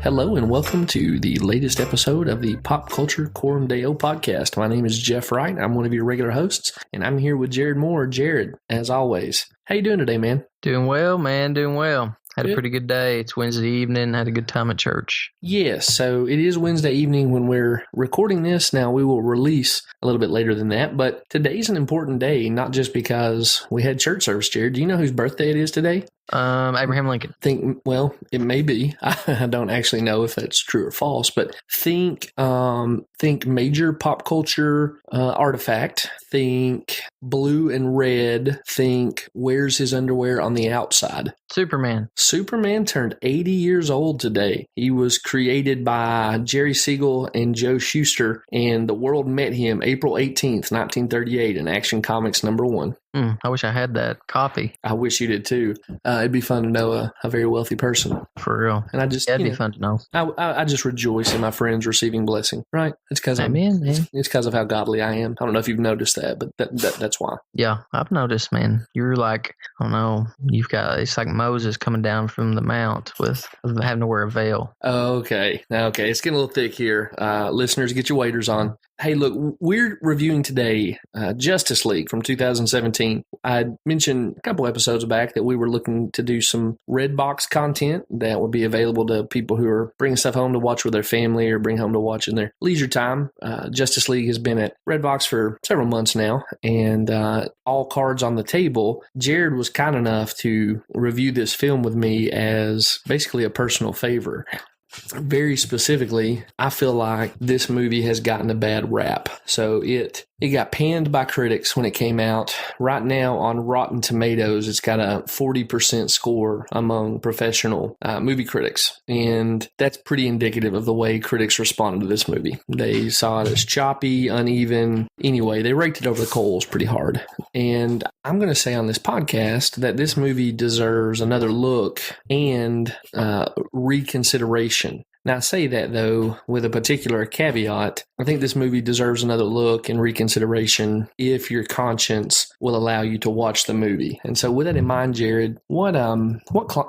Hello and welcome to the latest episode of the Pop Culture Coram Deo podcast. My name is Jeff Wright. I'm one of your regular hosts, and I'm here with Jared Moore. Jared, as always, how you doing today, man? Doing well, man. Doing well. Had a pretty good day. It's Wednesday evening. Had a good time at church. Yes, so it is Wednesday evening when we're recording this. Now, we will release a little bit later than that, but today's an important day, not just because we had church service, Jared. Do you know whose birthday it is today? Abraham Lincoln. Well, it may be. I don't actually know if that's true or false, but think major pop culture artifact. Think blue and red. Think wears his underwear on the outside. Superman. Superman turned 80 years old today. He was created by Jerry Siegel and Joe Shuster, and the world met him April 18th, 1938 in Action Comics #1. I wish I had that copy. I wish you did too. It'd be fun to know a very wealthy person. For real. And I just, that'd be fun to know. I just rejoice in my friends receiving blessing, right? It's because it's because of how godly I am. I don't know if you've noticed that, but that's why. Yeah, I've noticed, man. You're like, I don't know, it's like Moses coming down from the mount with having to wear a veil. Okay. It's getting a little thick here. Listeners, get your waders on. Hey, look, we're reviewing today Justice League from 2017. I mentioned a couple episodes back that we were looking to do some Redbox content that would be available to people who are bringing stuff home to watch with their family or bring home to watch in their leisure time. Justice League has been at Redbox for several months now, and all cards on the table. Jared was kind enough to review this film with me as basically a personal favor. Very specifically, I feel like this movie has gotten a bad rap. So it got panned by critics when it came out. Right now on Rotten Tomatoes, it's got a 40% score among professional movie critics. And that's pretty indicative of the way critics responded to this movie. They saw it as choppy, uneven. Anyway, they raked it over the coals pretty hard. And I'm going to say on this podcast that this movie deserves another look and reconsideration. Now, I say that, though, with a particular caveat. I think this movie deserves another look and reconsideration if your conscience will allow you to watch the movie. And so with that in mind, Jared, what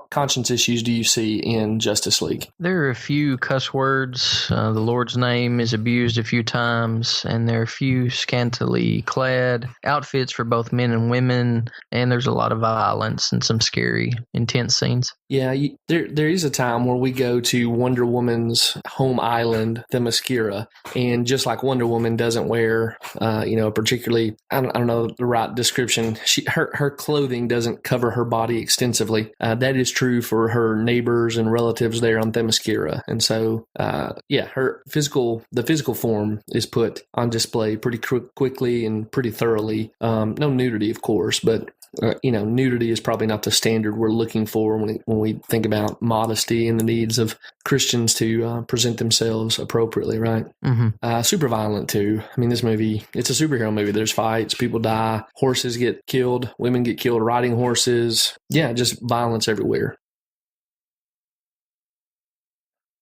conscience issues do you see in Justice League? There are a few cuss words. The Lord's name is abused a few times, and there are a few scantily clad outfits for both men and women, and there's a lot of violence and some scary, intense scenes. Yeah, there is a time where we go to Wonder Woman's home island, Themyscira, and just like Wonder Woman doesn't wear, particularly, I don't know the right description. Her clothing doesn't cover her body extensively. That is true for her neighbors and relatives there on Themyscira, and so the physical form is put on display pretty quickly and pretty thoroughly. No nudity, of course, but. Nudity is probably not the standard we're looking for when we think about modesty and the needs of Christians to present themselves appropriately, right? Mm-hmm. Super violent, too. I mean, this movie, it's a superhero movie. There's fights, people die, horses get killed, women get killed riding horses. Yeah, just violence everywhere.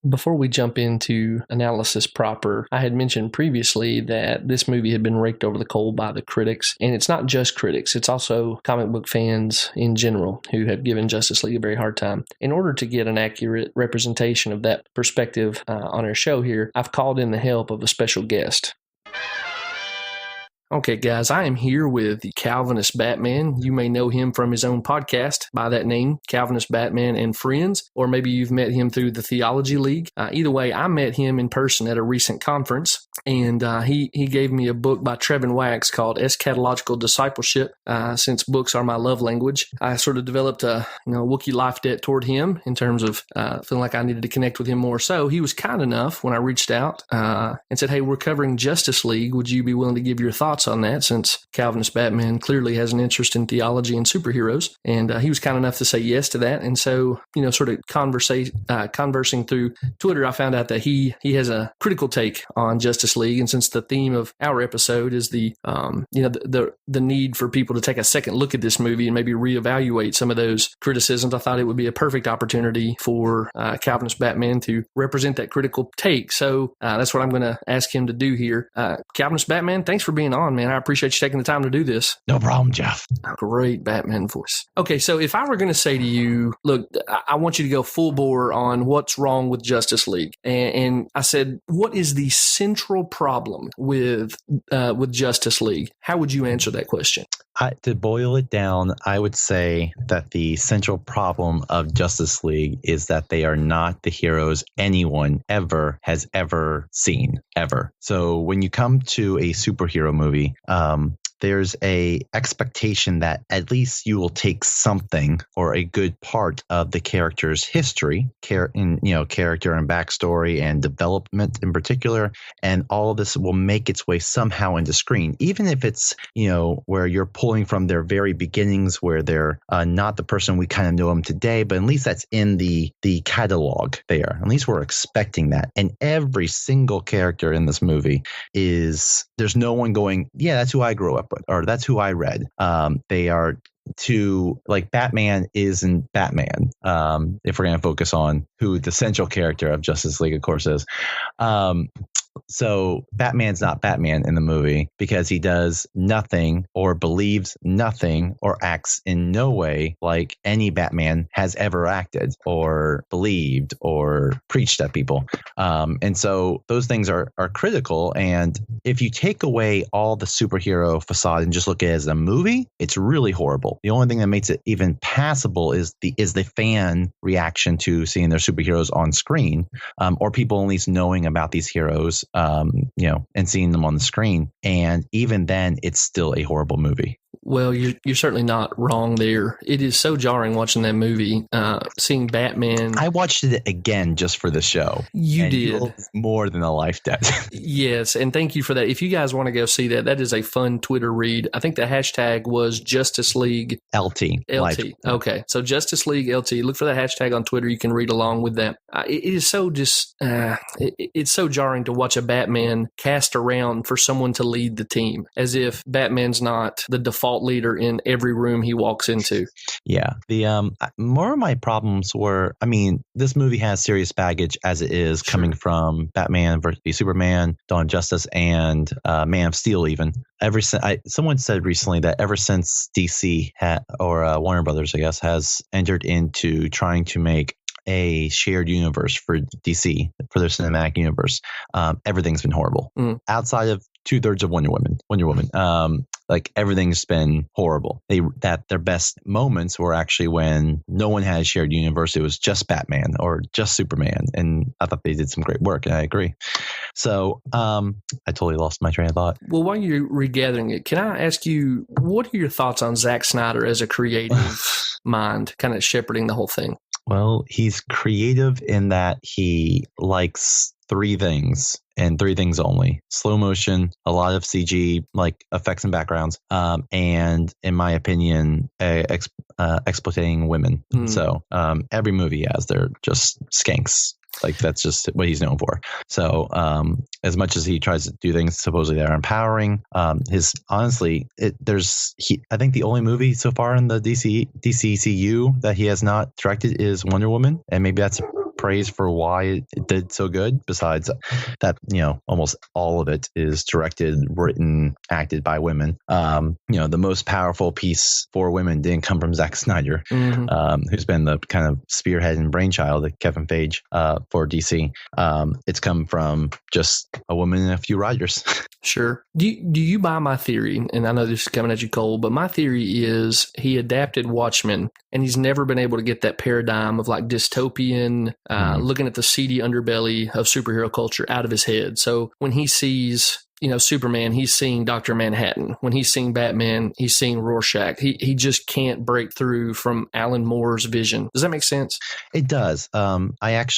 Before we jump into analysis proper, I had mentioned previously that this movie had been raked over the coal by the critics. And it's not just critics, it's also comic book fans in general who have given Justice League a very hard time. In order to get an accurate representation of that perspective on our show here, I've called in the help of a special guest. Okay, guys, I am here with the Calvinist Batman. You may know him from his own podcast by that name, Calvinist Batman and Friends, or maybe you've met him through the Theology League. Either way, I met him in person at a recent conference, and he gave me a book by Trevin Wax called Eschatological Discipleship. Since books are my love language, I sort of developed a Wookiee life debt toward him in terms of feeling like I needed to connect with him more. So he was kind enough when I reached out and said, hey, we're covering Justice League. Would you be willing to give your thoughts on that, since Calvinist Batman clearly has an interest in theology and superheroes? And he was kind enough to say yes to that. And so, sort of conversing through Twitter, I found out that he has a critical take on Justice League. And since the theme of our episode is the need for people to take a second look at this movie and maybe reevaluate some of those criticisms, I thought it would be a perfect opportunity for Calvinist Batman to represent that critical take. So that's what I'm going to ask him to do here. Calvinist Batman, thanks for being on. on, man. I appreciate you taking the time to do this. No problem, Jeff. Great Batman voice. Okay, so if I were going to say to you, look, I want you to go full bore on what's wrong with Justice League, and I said, what is the central problem with Justice League? How would you answer that question? To boil it down, I would say that the central problem of Justice League is that they are not the heroes anyone has ever seen, ever. So when you come to a superhero movie, there's a expectation that at least you will take something or a good part of the character's history, character and backstory and development in particular, and all of this will make its way somehow into screen, even if it's where you're pulling from their very beginnings, where they're not the person we kind of know them today, but at least that's in the catalog there. At least we're expecting that. And every single character in this movie there's no one going, yeah, that's who I grew up with, or that's who I read. They are like Batman isn't Batman. If we're going to focus on who the central character of Justice League, of course, is. So Batman's not Batman in the movie because he does nothing or believes nothing or acts in no way like any Batman has ever acted or believed or preached at people. And so those things are critical. And if you take away all the superhero facade and just look at it as a movie, it's really horrible. The only thing that makes it even passable is the fan reaction to seeing their superheroes on screen, or people at least knowing about these heroes, and seeing them on the screen. And even then, it's still a horrible movie. Well, you're certainly not wrong there. It is so jarring watching that movie, seeing Batman. I watched it again just for the show. You did. More than a life debt. Yes, and thank you for that. If you guys want to go see that is a fun Twitter read. I think the hashtag was Justice League LT. Okay, so Justice League LT. Look for that hashtag on Twitter. You can read along with that. It is so it's so jarring to watch a Batman cast around for someone to lead the team, as if Batman's not the default leader in every room he walks into. Yeah. The more of my problems were, this movie has serious baggage as it is, coming from Batman vs. Superman, Dawn of Justice, and Man of Steel. Even someone said recently that ever since DC or Warner Brothers, I guess, has entered into trying to make a shared universe for DC, for their cinematic universe, everything's been horrible. Outside of 2/3 of Wonder Woman. Like everything's been horrible. Their best moments were actually when no one had a shared universe. It was just Batman or just Superman. And I thought they did some great work, and I agree. So I totally lost my train of thought. Well, while you're regathering it, can I ask you, what are your thoughts on Zack Snyder as a creative mind, kind of shepherding the whole thing? Well, he's creative in that he likes three things and three things only: slow motion, a lot of CG like effects and backgrounds, and in my opinion, exploiting women. So every movie he has, they're just skanks. Like that's just what he's known for. So as much as he tries to do things supposedly that are empowering, I think the only movie so far in the DCCU that he has not directed is Wonder Woman, and maybe that's praise for why it did so good. Besides that, almost all of it is directed, written, acted by women. The most powerful piece for women didn't come from Zack Snyder, who's been the kind of spearhead and brainchild of Kevin Feige for DC. It's come from just a woman and a few writers. Sure. Do you buy my theory? And I know this is coming at you cold, but my theory is he adapted Watchmen, and he's never been able to get that paradigm of like dystopian, looking at the seedy underbelly of superhero culture out of his head. So when he sees Superman, he's seeing Dr. Manhattan. When he's seeing Batman, he's seeing Rorschach. He just can't break through from Alan Moore's vision. Does that make sense? It does. I'm not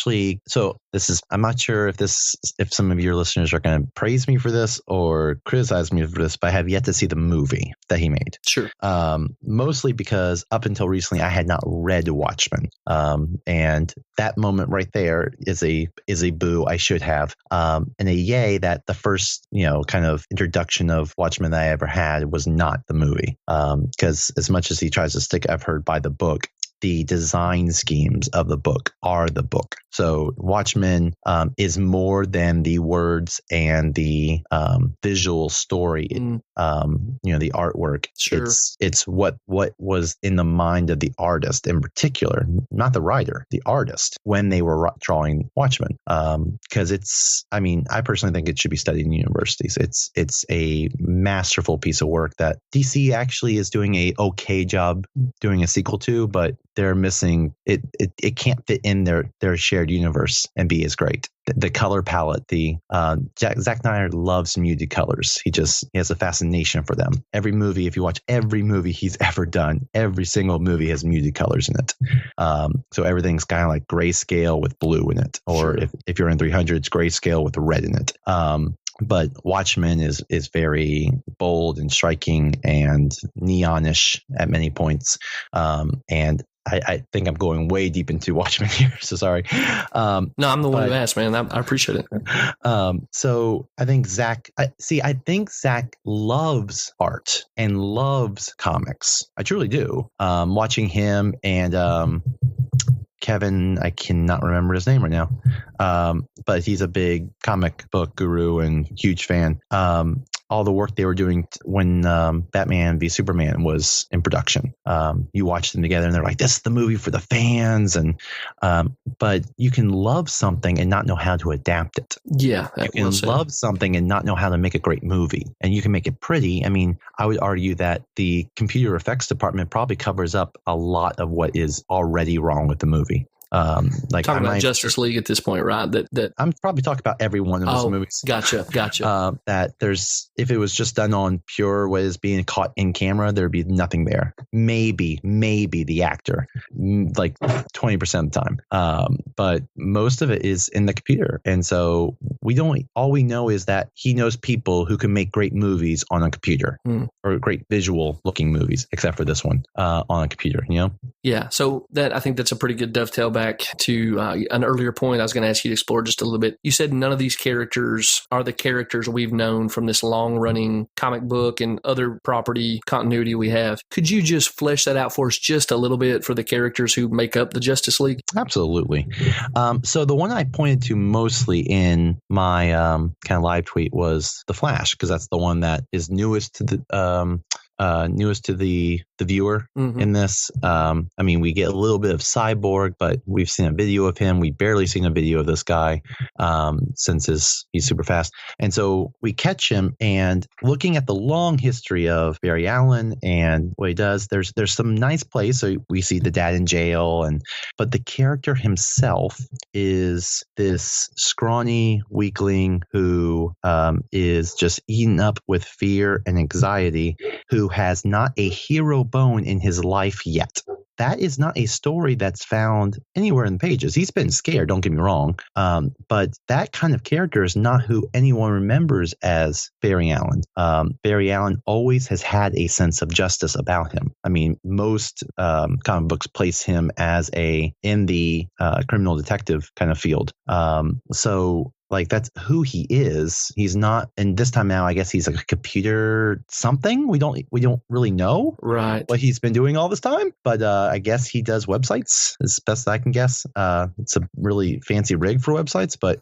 sure if some of your listeners are going to praise me for this or criticize me for this, but I have yet to see the movie that he made. Sure. Mostly because up until recently, I had not read Watchmen. And that moment right there is a boo. I should have. And a yay that the first, kind of introduction of Watchmen that I ever had was not the movie. Because as much as he tries to stick I've heard by the book, the design schemes of the book are the book. So Watchmen is more than the words and the visual story. The artwork. Sure. It's what was in the mind of the artist in particular, not the writer, the artist, when they were drawing Watchmen. Because I personally think it should be studied in universities. It's a masterful piece of work that DC actually is doing a okay job doing a sequel to, but they're missing it. It can't fit in their shared universe and be as great. The color palette, Zack Snyder loves muted colors. He has a fascination for them. Every movie, if you watch every movie he's ever done, every single movie has muted colors in it. So everything's kind of like grayscale with blue in it, or Sure. if you're in 300, it's grayscale with red in it. But Watchmen is very bold and striking and neonish at many points. And I think I'm going way deep into Watchmen here, so sorry. No, I'm the one who asked, man. I appreciate it. So I think Zach loves art and loves comics. I truly do. Watching him and Kevin, I cannot remember his name right now, but he's a big comic book guru and huge fan. All the work they were doing when Batman v Superman was in production. You watch them together and they're like, this is the movie for the fans. But you can love something and not know how to adapt it. Yeah. You can love something and not know how to make a great movie. And you can make it pretty. I mean, I would argue that the computer effects department probably covers up a lot of what is already wrong with the movie. Talking about Justice League at this point, right? That I'm probably talking about every one of those movies. Gotcha. That if it was just done on pure what is being caught in camera, there'd be nothing there. Maybe the actor, like 20% of the time. But most of it is in the computer, and so all we know is that he knows people who can make great movies on a computer, or great visual looking movies, except for this one on a computer. Yeah. So I think that's a pretty good dovetail back to an earlier point I was going to ask you to explore just a little bit. You said none of these characters are the characters we've known from this long-running comic book and other property continuity we have. Could you just flesh that out for us just a little bit for the characters who make up the Justice League? Absolutely. So the one I pointed to mostly in my kind of live tweet was the Flash, because that's the one that is newest to the viewer in this. I mean, we get a little bit of Cyborg, but we've seen a video of him. We've barely seen a video of this guy since he's super fast. And so we catch him, and looking at the long history of Barry Allen and what he does, there's some nice plays. So we see the dad in jail, but the character himself is this scrawny weakling who is just eaten up with fear and anxiety, who has not a hero bone in his life yet. That is not a story that's found anywhere in the pages. He's been scared, don't get me wrong, but that kind of character is not who anyone remembers as Barry Allen. Barry Allen always has had a sense of justice about him. I mean, most comic books place him as in the criminal detective kind of field. So like, that's who he is. He's not, and this time now, I guess he's like a computer something. We don't really know what he's been doing all this time, but I guess he does websites as best I can guess. It's a really fancy rig for websites, but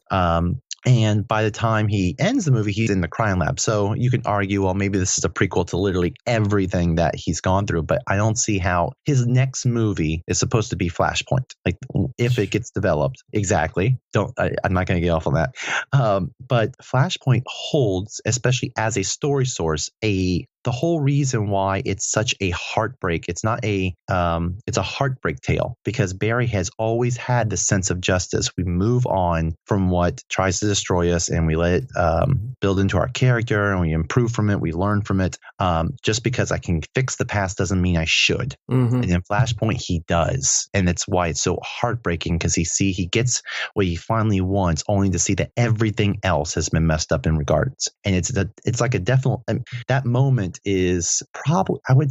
and by the time he ends the movie, he's in the crime lab. So you can argue, well, maybe this is a prequel to literally everything that he's gone through, but I don't see how his next movie is supposed to be Flashpoint. Like, if it gets developed, exactly. I'm not going to get off on that. But Flashpoint holds, especially as a story source, the whole reason why it's such a heartbreak. It's a heartbreak tale, because Barry has always had the sense of justice. We move on from what tries to destroy us, and we let it build into our character, and we improve from it. We learn from it. Just because I can fix the past doesn't mean I should. And in Flashpoint, he does, and that's why it's so heartbreaking, because he gets what he finally wants, only to see that everything else has been messed up in regards. And it's like a definite that moment is probably, I would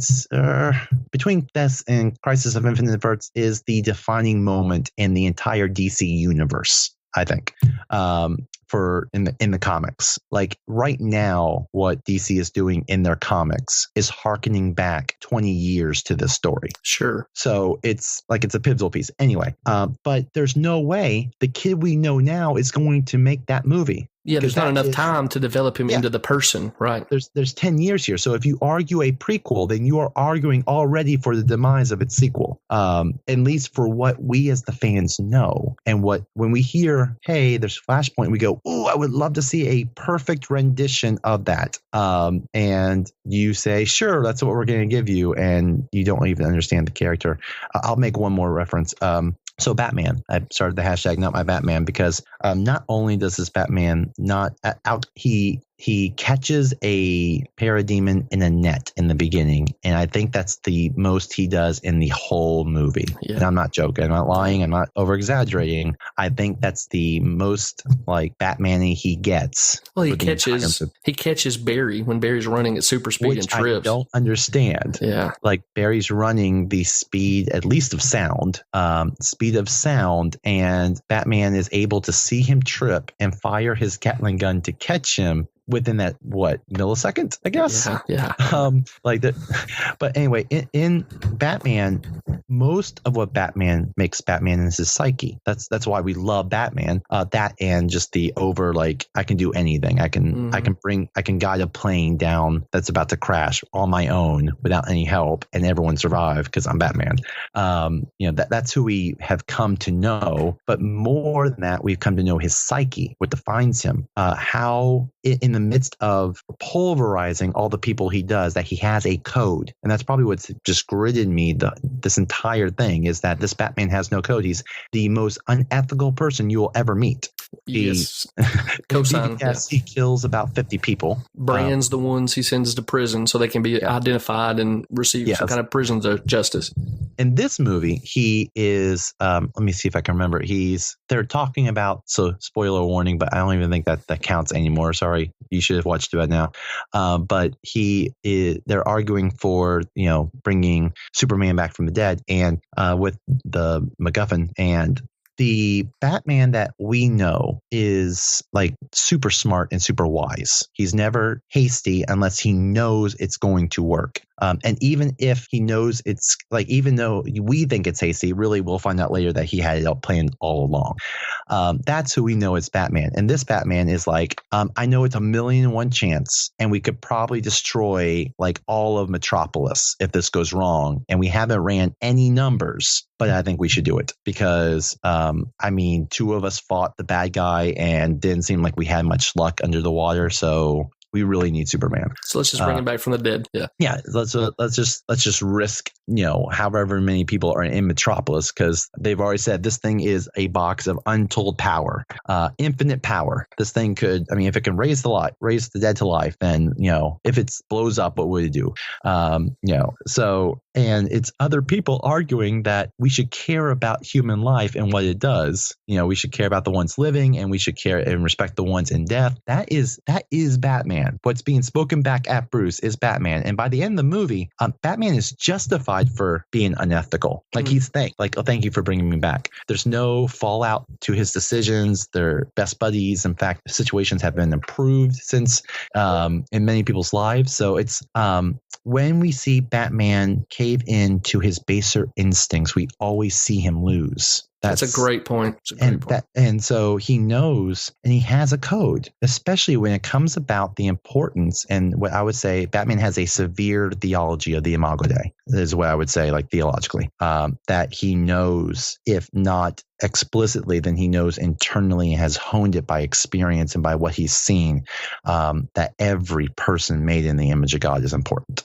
between this and Crisis of Infinite Earths is the defining moment in the entire DC universe. I think. For in the comics, like right now, what DC is doing in their comics is harkening back 20 years to this story. Sure. So it's like it's a pivotal piece anyway. But there's no way the kid we know now is going to make that movie. Yeah, there's not enough time to develop him into the person, right? There's 10 years here. So if you argue a prequel, then you are arguing already for the demise of its sequel. At least for what we as the fans know. And when we hear, hey, there's Flashpoint, we go, oh, I would love to see a perfect rendition of that. And you say, sure, that's what we're going to give you. And you don't even understand the character. I'll make one more reference. So Batman, I started the hashtag Not My Batman because not only does this Batman not out, he catches a parademon in a net in the beginning. And I think that's the most he does in the whole movie. Yeah. And I'm not joking. I'm not lying. I'm not over exaggerating. I think that's the most like Batman-y he gets. Well, he catches Barry when Barry's running at super speed and trips. I don't understand. Yeah. Like Barry's running the speed, at least of sound, and Batman is able to see him trip and fire his Gatling gun to catch him within that millisecond, I guess. Yeah. Like that. But anyway, in Batman, most of what Batman makes Batman is his psyche. That's why we love Batman. That and just the over like I can do anything. I can guide a plane down that's about to crash on my own without any help, and everyone survive because I'm Batman. That's who we have come to know. But more than that, we've come to know his psyche, what defines him. How in the midst of pulverizing all the people he does, that he has a code. And that's probably what's just gridded me this entire thing is that this Batman has no code. He's the most unethical person you will ever meet. Yes. Cosign. Yes, he kills about 50 people. Brands the ones he sends to prison so they can be identified and receive some kind of prison justice. In this movie, he is, let me see if I can remember. They're talking about, so spoiler warning, but I don't even think that counts anymore. Sorry. You should have watched it by now. But they're arguing for, bringing Superman back from the dead and with the MacGuffin, and the Batman that we know is like super smart and super wise. He's never hasty unless he knows it's going to work. And even if he knows it's like, even though we think it's hasty, really we'll find out later that he had it all planned all along. That's who we know as Batman. And this Batman is like, I know it's 1,000,000 chance and we could probably destroy like all of Metropolis if this goes wrong. And we haven't ran any numbers, but I think we should do it because, two of us fought the bad guy and didn't seem like we had much luck under the water. So we really need Superman. So let's just bring him back from the dead. Yeah. Yeah. Let's just risk, however many people are in Metropolis, because they've already said this thing is a box of untold power, infinite power. This thing could, if it can raise the dead to life, then, if it blows up, what would it do? And it's other people arguing that we should care about human life and what it does. We should care about the ones living and we should care and respect the ones in death. That is Batman. What's being spoken back at Bruce is Batman. And by the end of the movie, Batman is justified for being unethical. Like he's thank you for bringing me back. There's no fallout to his decisions. They're best buddies. In fact, situations have been improved since in many people's lives. So it's when we see Batman cave in to his baser instincts, we always see him lose. That's a great point. And so he knows and he has a code, especially when it comes about the importance. And what I would say, Batman has a severe theology of the Imago Dei, is what I would say, like theologically, that he knows, if not explicitly, then he knows internally and has honed it by experience and by what he's seen, that every person made in the image of God is important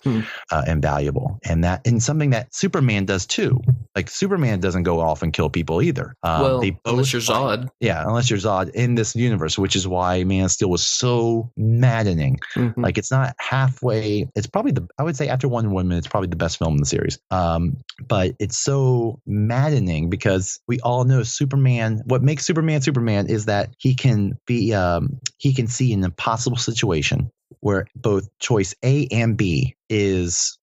and valuable. And something that Superman does too. Like Superman doesn't go off and kill people either. Unless you're Zod. Yeah, unless you're Zod in this universe, which is why Man of Steel was so maddening. Mm-hmm. Like it's not halfway. It's probably I would say after Wonder Woman, it's probably the best film in the series. But it's so maddening because we all know Superman. What makes Superman is that he can see an impossible situation where both choice A and B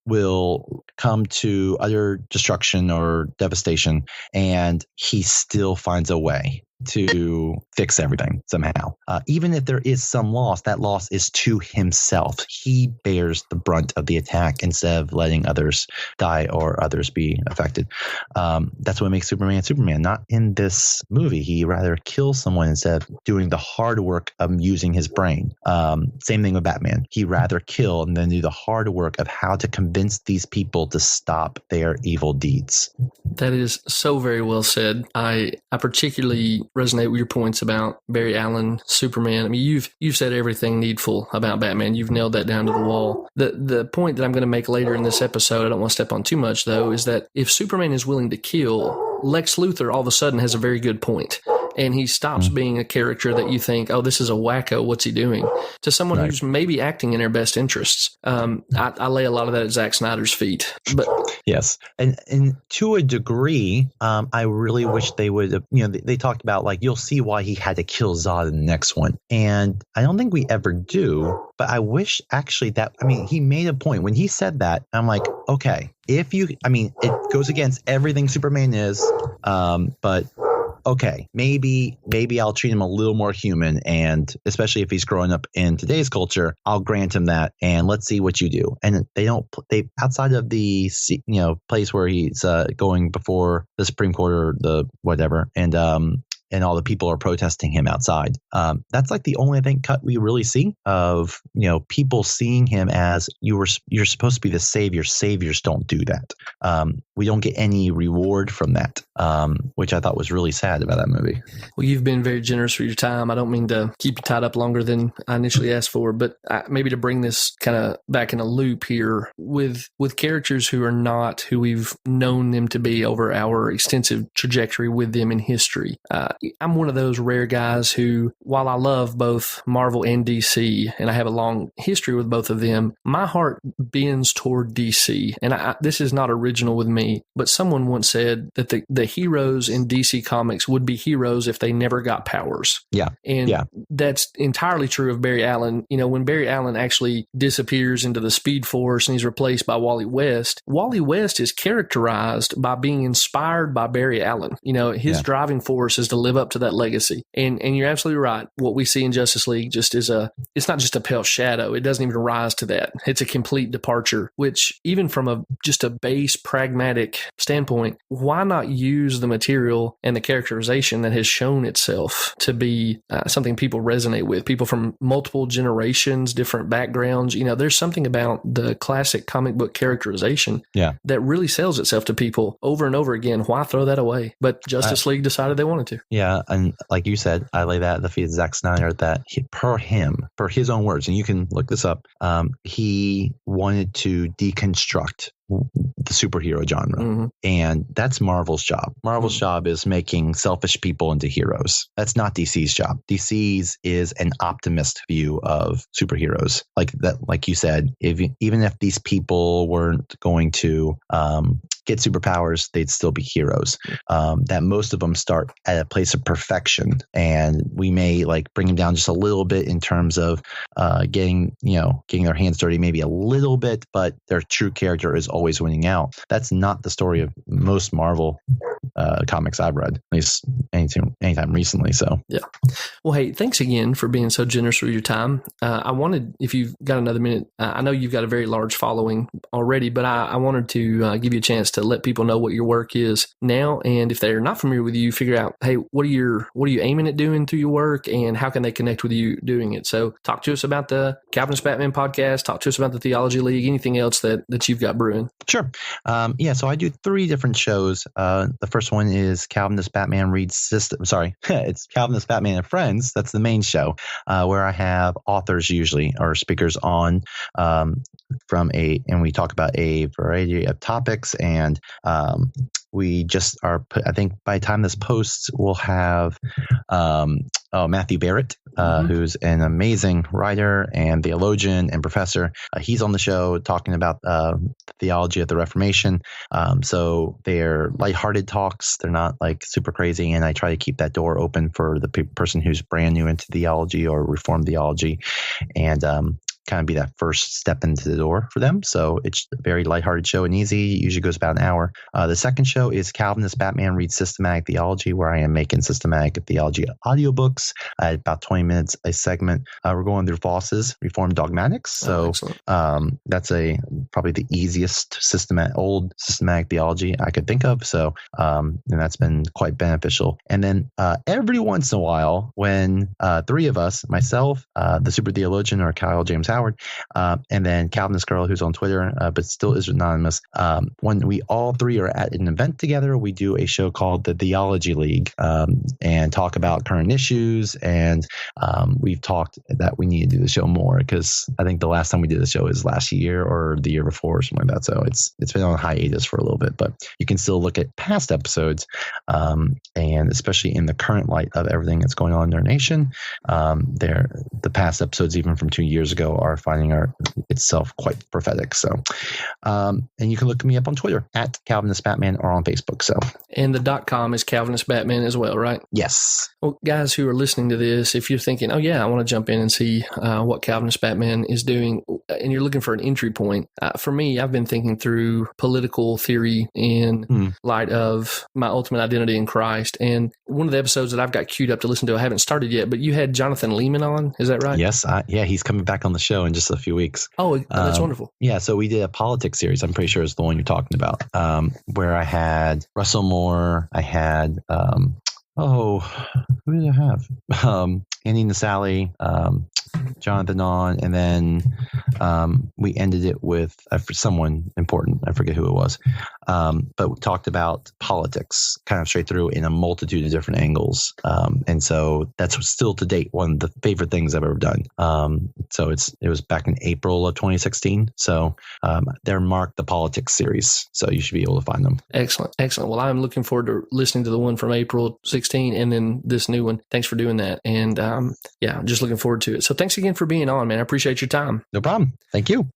will come to utter destruction or devastation, and he still finds a way. to fix everything somehow. Even if there is some loss, that loss is to himself. He bears the brunt of the attack instead of letting others die or others be affected. That's what makes Superman Superman. Not in this movie. He rather kills someone instead of doing the hard work of using his brain. Same thing with Batman. He rather kill and then do the hard work of how to convince these people to stop their evil deeds. That is so very well said. I particularly resonate with your points about Barry Allen, Superman. I mean, you've said everything needful about Batman. You've nailed that down to the wall. The point that I'm going to make later in this episode, I don't want to step on too much though, is that if Superman is willing to kill, Lex Luthor all of a sudden has a very good point. And he stops being a character that you think, oh, this is a wacko, what's he doing? To someone who's maybe acting in their best interests. I lay a lot of that at Zack Snyder's feet. But yes. And to a degree, I really wish they would have, they talked about like, you'll see why he had to kill Zod in the next one. And I don't think we ever do, but I wish actually he made a point when he said that. I'm like, okay, it goes against everything Superman is, but okay, maybe I'll treat him a little more human, and especially if he's growing up in today's culture, I'll grant him that, and let's see what you do. And they outside of the place where he's going before the Supreme Court or the whatever, and all the people are protesting him outside. That's like the only cut we really see of people seeing him as you're supposed to be the savior. Saviors don't do that. We don't get any reward from that, which I thought was really sad about that movie. Well, you've been very generous for your time. I don't mean to keep you tied up longer than I initially asked for, but maybe to bring this kind of back in a loop here with characters who are not who we've known them to be over our extensive trajectory with them in history. I'm one of those rare guys who, while I love both Marvel and DC, and I have a long history with both of them, my heart bends toward DC. And this is not original with me, but someone once said that the heroes in DC Comics would be heroes if they never got powers. Yeah. And that's entirely true of Barry Allen. When Barry Allen actually disappears into the Speed Force and he's replaced by Wally West is characterized by being inspired by Barry Allen. His driving force is to live up to that legacy. And you're absolutely right. What we see in Justice League just is it's not just a pale shadow. It doesn't even rise to that. It's a complete departure, which even from just a base pragmatic standpoint, why not use the material and the characterization that has shown itself to be something people resonate with, people from multiple generations, different backgrounds. There's something about the classic comic book characterization that really sells itself to people over and over again. Why throw that away? But Justice League decided they wanted to. Yeah. And like you said, I lay that at the feet of Zack Snyder that per his own words, and you can look this up, he wanted to deconstruct the superhero genre. And that's Marvel's job. Marvel's job is making selfish people into heroes. That's not DC's job. DC's is an optimist view of superheroes. Like you said, even if these people weren't going to get superpowers, they'd still be heroes. That most of them start at a place of perfection, and we may bring them down just a little bit in terms of getting their hands dirty, maybe a little bit, but their true character is always winning out. That's not the story of most Marvel comics I've read, at least anytime recently. So yeah. Well, hey, thanks again for being so generous with your time. I wanted, if you've got another minute, I know you've got a very large following already, but I wanted to give you a chance to let people know what your work is now, and if they're not familiar with you, figure out, hey, what are you aiming at doing through your work, and how can they connect with you doing it? So talk to us about the Calvinist Batman podcast, talk to us about the Theology League, anything else that you've got brewing. Sure. So I do 3 different shows. The first one is Calvinist Batman Reads System. Sorry, it's Calvinist Batman and Friends. That's the main show, where I have authors usually or speakers on and we talk about a variety of topics, and we just are I think by the time this posts, we'll have Matthew Barrett, who's an amazing writer and theologian and professor. He's on the show talking about the theology of the Reformation. So they're lighthearted talks. They're not super crazy. And I try to keep that door open for the person who's brand new into theology or Reformed theology. And kind of be that first step into the door for them. So it's a very lighthearted show and easy. It usually goes about an hour. The second show is Calvinist Batman Reads Systematic Theology, where I am making systematic theology audiobooks at about 20 minutes a segment. We're going through Voss's Reformed Dogmatics. So that's probably the easiest old systematic theology I could think of. So and that's been quite beneficial. And then every once in a while, when three of us, myself, the super theologian or Kyle James Howard, and then Calvinist Girl, who's on Twitter, but still is anonymous, when we all three are at an event together, we do a show called the Theology League and talk about current issues. And we've talked that we need to do the show more, because I think the last time we did the show is last year or the year before or something like that. So it's been on hiatus for a little bit, but you can still look at past episodes, and especially in the current light of everything that's going on in our nation, the past episodes, even from 2 years ago, are finding itself quite prophetic. So, and you can look me up on Twitter at Calvinist Batman or on Facebook. So, and the .com is Calvinist Batman as well, right? Yes. Well, guys who are listening to this, if you're thinking, oh yeah, I want to jump in and see what Calvinist Batman is doing, and you're looking for an entry point, for me, I've been thinking through political theory in light of my ultimate identity in Christ. And one of the episodes that I've got queued up to listen to, I haven't started yet, but you had Jonathan Lehman on, is that right? Yes. He's coming back on the show in just a few weeks. Oh, that's wonderful. Yeah, so we did a politics series. I'm pretty sure it's the one you're talking about, where I had Russell Moore. I had, who did I have? Andy Nasali, Jonathan on, and then we ended it with someone important. I forget who it was. But we talked about politics kind of straight through in a multitude of different angles. And so that's still to date one of the favorite things I've ever done. So it was back in April of 2016. So they're marked the politics series. So you should be able to find them. Excellent. Well, I'm looking forward to listening to the one from April 16 and then this new one. Thanks for doing that. And I'm just looking forward to it. So thanks again for being on, man. I appreciate your time. No problem. Thank you.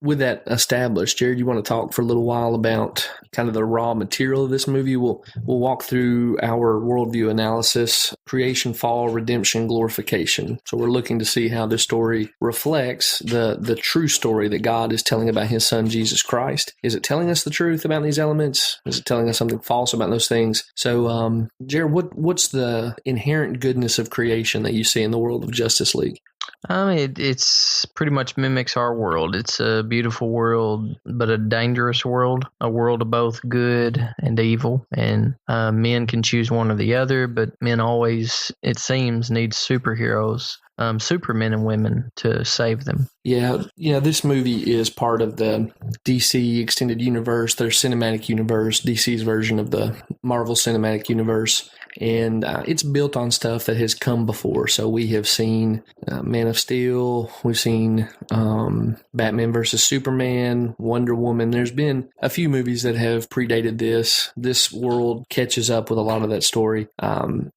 With that established, Jared, you want to talk for a little while about kind of the raw material of this movie? We'll walk through our worldview analysis: creation, fall, redemption, glorification. So we're looking to see how this story reflects the true story that God is telling about His Son, Jesus Christ. Is it telling us the truth about these elements? Is it telling us something false about those things? So, Jared, what's the inherent goodness of creation that you see in the world of Justice League? It's pretty much mimics our world. It's a beautiful world, but a dangerous world, a world of both good and evil. And men can choose one or the other, but men always, it seems, need superheroes, supermen and women to save them. Yeah, this movie is part of the DC Extended Universe, their cinematic universe, DC's version of the Marvel Cinematic Universe. And it's built on stuff that has come before. So we have seen Man of Steel. We've seen Batman versus Superman, Wonder Woman. There's been a few movies that have predated this. This world catches up with a lot of that story.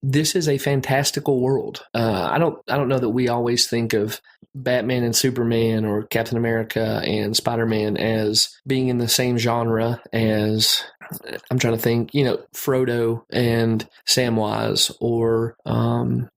This is a fantastical world. I don't know that we always think of Batman and Superman or Captain America and Spider-Man as being in the same genre as, I'm trying to think, Frodo and Samwise or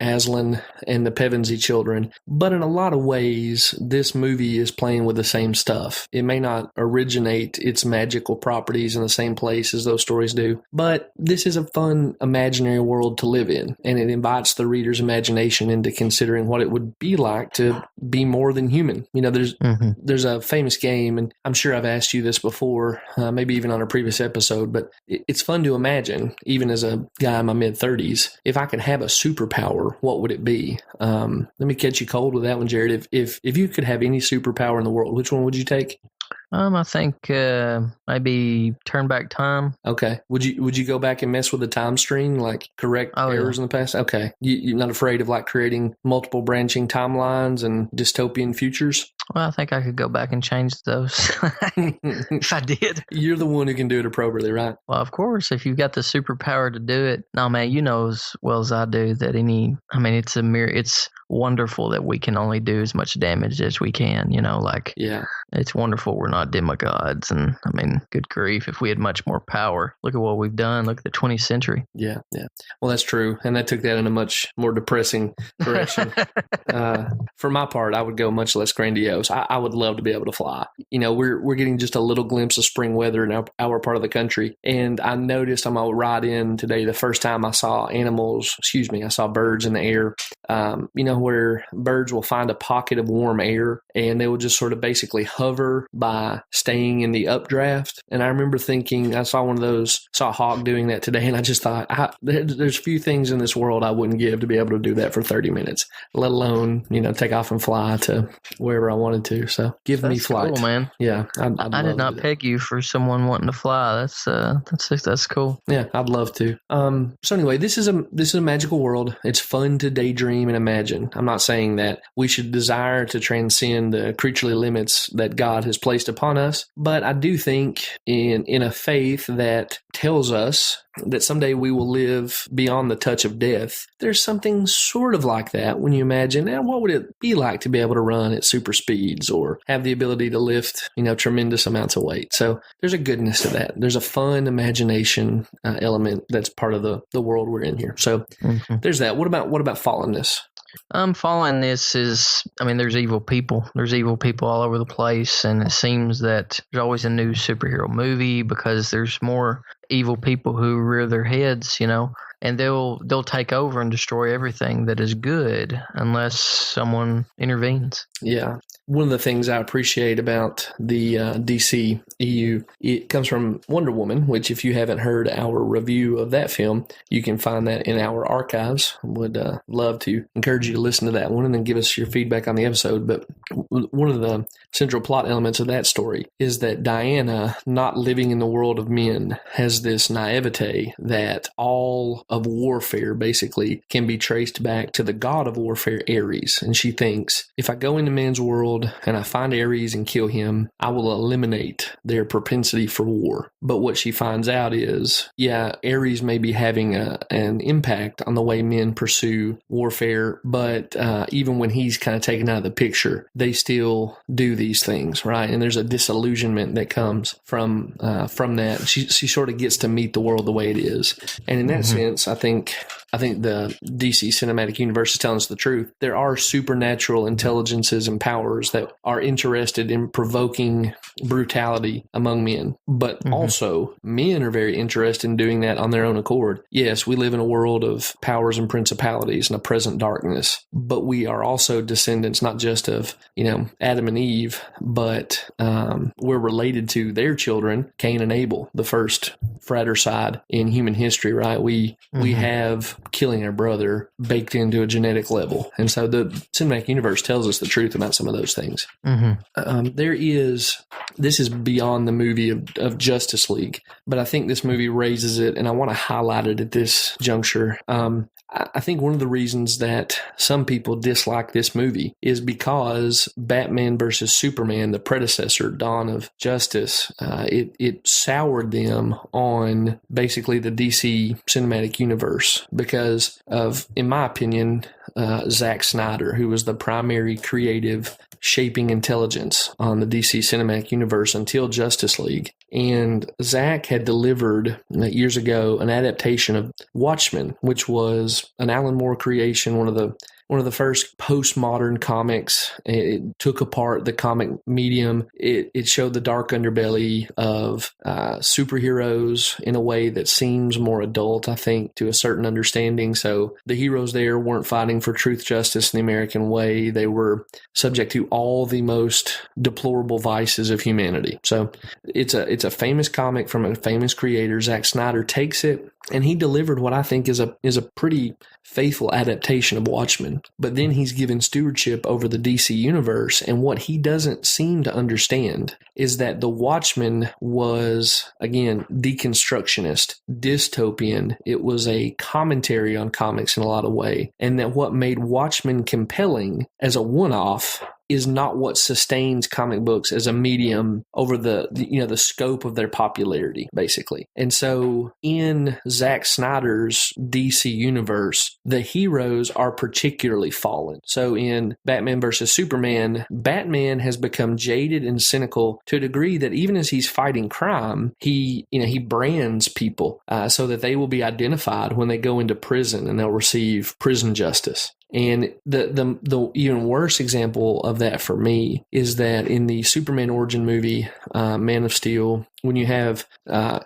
Aslan and the Pevensey children. But in a lot of ways, this movie is playing with the same stuff. It may not originate its magical properties in the same place as those stories do, but this is a fun imaginary world to live in, and it invites the reader's imagination into considering what it would be like to be more than human. There's a famous game, and I'm sure I've asked you this before, maybe even on a previous episode, but it's fun to imagine, even as a guy in my mid-30s, if I could have a superpower, what would it be? Let me catch you cold with that one, Jared. If you could have any superpower in the world, which one would you take? I think maybe turn back time. Okay. Would you go back and mess with the time stream, like correct errors in the past? Okay. You're not afraid of like creating multiple branching timelines and dystopian futures? Well, I think I could go back and change those if I did. You're the one who can do it appropriately, right? Well, of course, if you've got the superpower to do it. No, man, you know as well as I do that it's wonderful that we can only do as much damage as we can, Yeah. It's wonderful we're not not demigods. And I mean, good grief, if we had much more power, look at what we've done. Look at the 20th century. Yeah. Well, that's true. And that took that in a much more depressing direction. For my part, I would go much less grandiose. I would love to be able to fly. We're getting just a little glimpse of spring weather in our part of the country. And I noticed on my ride in today, the first time I saw I saw birds in the air. Where birds will find a pocket of warm air and they will just sort of basically hover by staying in the updraft. And I remember thinking, I saw a hawk doing that today, and I just thought, there's few things in this world I wouldn't give to be able to do that for 30 minutes, let alone, take off and fly to wherever I wanted to. So give me flight. Cool, man. Yeah. I did not peg you for someone wanting to fly. That's cool. Yeah, I'd love to. So anyway, this is a magical world. It's fun to daydream and imagine. I'm not saying that we should desire to transcend the creaturely limits that God has placed upon us, but I do think in a faith that tells us that someday we will live beyond the touch of death. There's something sort of like that when you imagine, what would it be like to be able to run at super speeds or have the ability to lift, tremendous amounts of weight. So there's a goodness to that. There's a fun imagination element that's part of the world we're in here. So there's that. What about fallenness? Fallenness is, there's evil people. There's evil people all over the place, and it seems that there's always a new superhero movie because there's more evil people who rear their heads, and they'll take over and destroy everything that is good unless someone intervenes. Yeah. One of the things I appreciate about the DC EU, it comes from Wonder Woman, which if you haven't heard our review of that film, you can find that in our archives. Would love to encourage you to listen to that one and then give us your feedback on the episode. But one of the central plot elements of that story is that Diana, not living in the world of men, has this naivete that all of warfare basically can be traced back to the god of warfare, Ares. And she thinks, if I go into men's world and I find Ares and kill him, I will eliminate their propensity for war. But what she finds out is, Ares may be having an impact on the way men pursue warfare, but even when he's kind of taken out of the picture, they still do these things, right? And there's a disillusionment that comes from that. She sort of gets to meet the world the way it is. And in that sense, I think the DC Cinematic Universe is telling us the truth. There are supernatural intelligences and powers that are interested in provoking brutality among men. But also, men are very interested in doing that on their own accord. Yes, we live in a world of powers and principalities and a present darkness, but we are also descendants not just of, Adam and Eve, but we're related to their children, Cain and Abel, the first fratricide in human history, right? We have killing our brother baked into a genetic level. And so the Cinematic Universe tells us the truth about some of those things. This is beyond the movie of Justice League, but I think this movie raises it, and I want to highlight it at this juncture. I think one of the reasons that some people dislike this movie is because Batman versus Superman, the predecessor, Dawn of Justice, it soured them on basically the DC Cinematic Universe because of, in my opinion, Zack Snyder, who was the primary creative shaping intelligence on the DC Cinematic Universe until Justice League. And Zack had delivered years ago an adaptation of Watchmen, which was an Alan Moore creation, one of the first postmodern comics. It took apart the comic medium. It showed the dark underbelly of superheroes in a way that seems more adult, I think, to a certain understanding. So the heroes there weren't fighting for truth, justice, and the American way. They were subject to all the most deplorable vices of humanity. So it's a famous comic from a famous creator. Zack Snyder takes it, and he delivered what I think is a pretty faithful adaptation of Watchmen. But then he's given stewardship over the DC universe, and what he doesn't seem to understand is that the Watchmen was, again, deconstructionist, dystopian. It was a commentary on comics in a lot of ways, and that what made Watchmen compelling as a one-off is not what sustains comic books as a medium over the scope of their popularity, basically. And so in Zack Snyder's DC universe, the heroes are particularly fallen. So in Batman versus Superman, Batman has become jaded and cynical to a degree that even as he's fighting crime, he brands people so that they will be identified when they go into prison and they'll receive prison justice. And the even worse example of that for me is that in the Superman origin movie, Man of Steel, when you have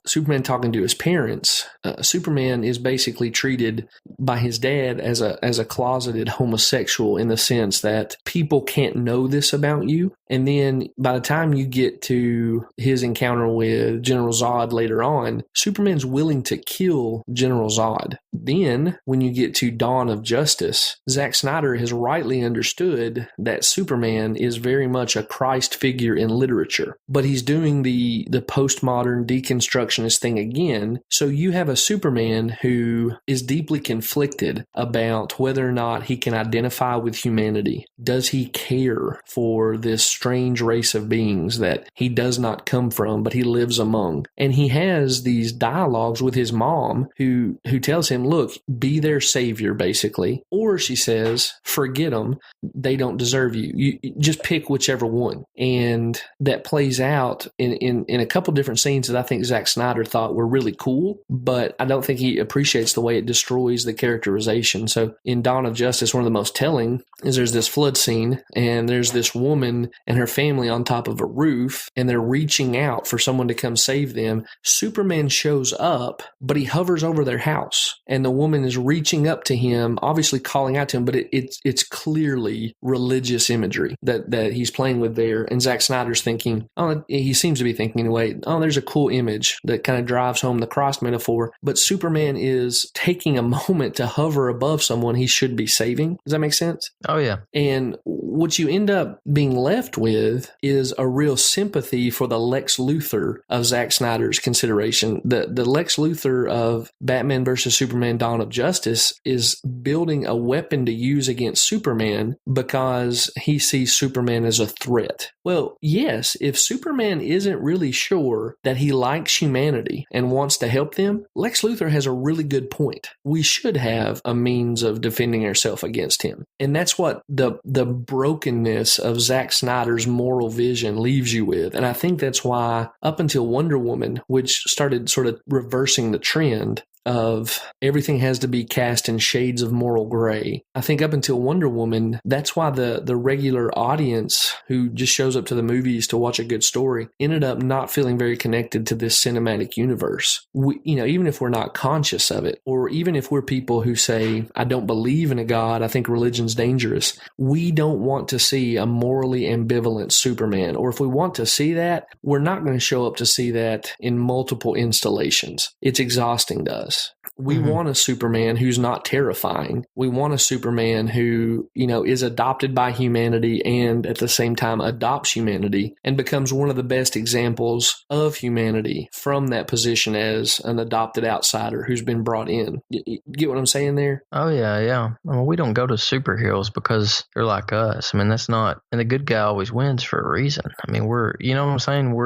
Superman talking to his parents, Superman is basically treated by his dad as a closeted homosexual, in the sense that people can't know this about you. And then by the time you get to his encounter with General Zod later on, Superman's willing to kill General Zod. Then when you get to Dawn of Justice, Zack Snyder has rightly understood that Superman is very much a Christ figure in literature, but he's doing the postmodern deconstructionist thing again. So you have a Superman who is deeply conflicted about whether or not he can identify with humanity. Does he care for this strange race of beings that he does not come from, but he lives among? And he has these dialogues with his mom who tells him, look, be their savior, basically. Or she says, forget them. They don't deserve you. You just pick whichever one. And that plays out in a couple different scenes that I think Zack Snyder thought were really cool, but I don't think he appreciates the way it destroys the characterization. So in Dawn of Justice, one of the most telling is there's this flood scene, and there's this woman and her family on top of a roof, and they're reaching out for someone to come save them. Superman shows up, but he hovers over their house, and the woman is reaching up to him, obviously calling out to him, but it's clearly religious imagery that he's playing with there. And Zack Snyder's thinking, he seems to be thinking anyway, there's a cool image that kind of drives home the cross metaphor. But Superman is taking a moment to hover above someone he should be saving. Does that make sense? Oh, yeah. And what you end up being left with is a real sympathy for the Lex Luthor of Zack Snyder's consideration. The Lex Luthor of Batman versus Superman Dawn of Justice is building a weapon to use against Superman because he sees Superman as a threat. Well, yes, if Superman isn't really sure that he likes humanity and wants to help them, Lex Luthor has a really good point. We should have a means of defending ourselves against him. And that's what the brokenness of Zack Snyder's moral vision leaves you with. And I think that's why up until Wonder Woman, which started sort of reversing the trend of everything has to be cast in shades of moral gray. I think up until Wonder Woman, that's why the regular audience who just shows up to the movies to watch a good story ended up not feeling very connected to this cinematic universe. We, even if we're not conscious of it, or even if we're people who say, I don't believe in a God, I think religion's dangerous, we don't want to see a morally ambivalent Superman. Or if we want to see that, we're not going to show up to see that in multiple installations. It's exhausting to us. We want a Superman who's not terrifying. We want a Superman who, is adopted by humanity and at the same time adopts humanity and becomes one of the best examples of humanity from that position as an adopted outsider who's been brought in. You get what I'm saying there? Oh, yeah. Well, we don't go to superheroes because they're like us. I mean, that's not, and the good guy always wins for a reason. I mean, you know what I'm saying?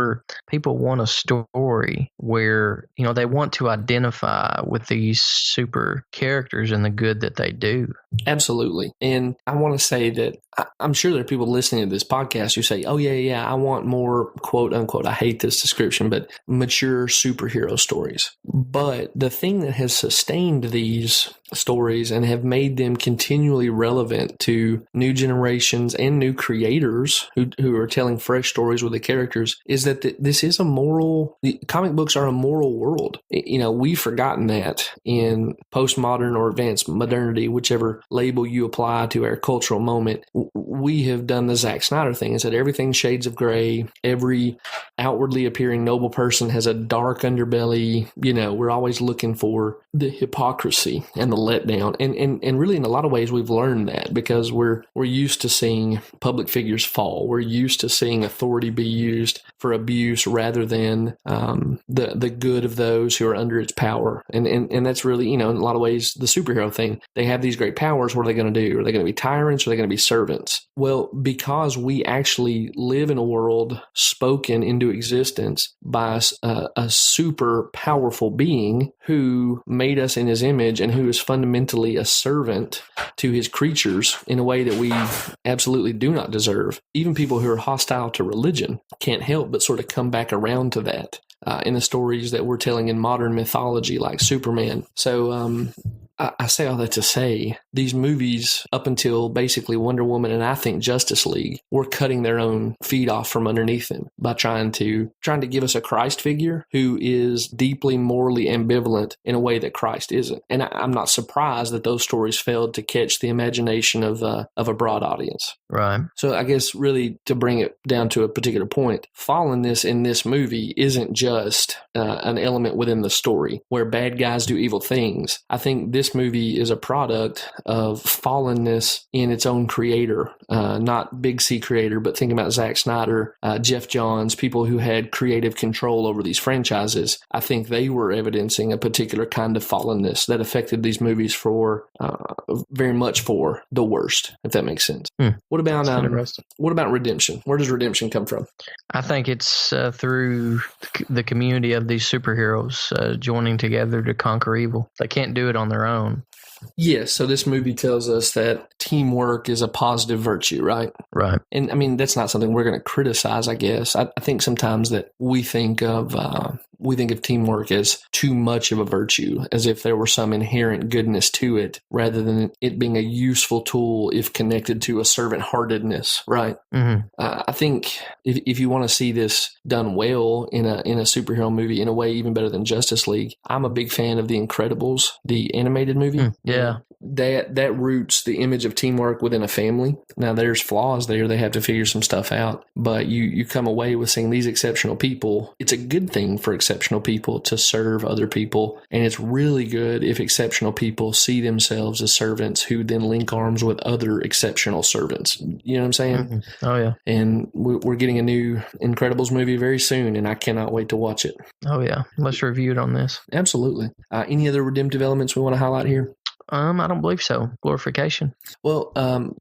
People want a story where, they want to identify with these super characters and the good that they do. Absolutely. And I want to say that I'm sure there are people listening to this podcast who say, oh, yeah, I want more, quote unquote, I hate this description, but mature superhero stories. But the thing that has sustained these stories and have made them continually relevant to new generations and new creators who are telling fresh stories with the characters is that this is comic books are a moral world. We've forgotten that in postmodern or advanced modernity, whichever label you apply to our cultural moment. We have done the Zack Snyder thing and said everything's shades of gray. Every outwardly appearing noble person has a dark underbelly. We're always looking for the hypocrisy and the letdown. And really in a lot of ways we've learned that because we're used to seeing public figures fall. We're used to seeing authority be used for abuse rather than the good of those who are under its power. And that's really, in a lot of ways, the superhero thing. They have these great powers. What are they going to do? Are they going to be tyrants? Or are they going to be servants? Well, because we actually live in a world spoken into existence by a super powerful being who made us in his image and who is fundamentally a servant to his creatures in a way that we absolutely do not deserve. Even people who are hostile to religion can't help but sort of come back around to that in the stories that we're telling in modern mythology like Superman. So I say all that to say these movies, up until basically Wonder Woman and I think Justice League, were cutting their own feet off from underneath them by trying to give us a Christ figure who is deeply morally ambivalent in a way that Christ isn't. And I'm not surprised that those stories failed to catch the imagination of a broad audience. Right. So I guess really to bring it down to a particular point, fallenness in this movie isn't just an element within the story where bad guys do evil things. I think this movie is a product of fallenness in its own creator, not Big C creator, but think about Zack Snyder, Jeff Johns, people who had creative control over these franchises. I think they were evidencing a particular kind of fallenness that affected these movies for very much for the worst, if that makes sense. What about redemption? Where does redemption come from? I think it's through the community of these superheroes joining together to conquer evil. They can't do it on their own. Yes, so this movie tells us that teamwork is a positive virtue, right? Right. And I mean, that's not something we're going to criticize, I guess. I think sometimes that we think of teamwork as too much of a virtue, as if there were some inherent goodness to it, rather than it being a useful tool if connected to a servant-heartedness, right? Mm-hmm. I think if you want to see this done well in a superhero movie in a way even better than Justice League, I'm a big fan of The Incredibles, the animated movie. Yeah. That roots the image of teamwork within a family. Now, there's flaws there. They have to figure some stuff out. But you come away with seeing these exceptional people. It's a good thing for exceptional people to serve other people. And it's really good if exceptional people see themselves as servants who then link arms with other exceptional servants. You know what I'm saying? Mm-hmm. Oh, yeah. And we're getting a new Incredibles movie very soon, and I cannot wait to watch it. Oh, yeah. Let's review it on this. Absolutely. Any other redemptive elements we want to highlight here? I don't believe so. Glorification. Well,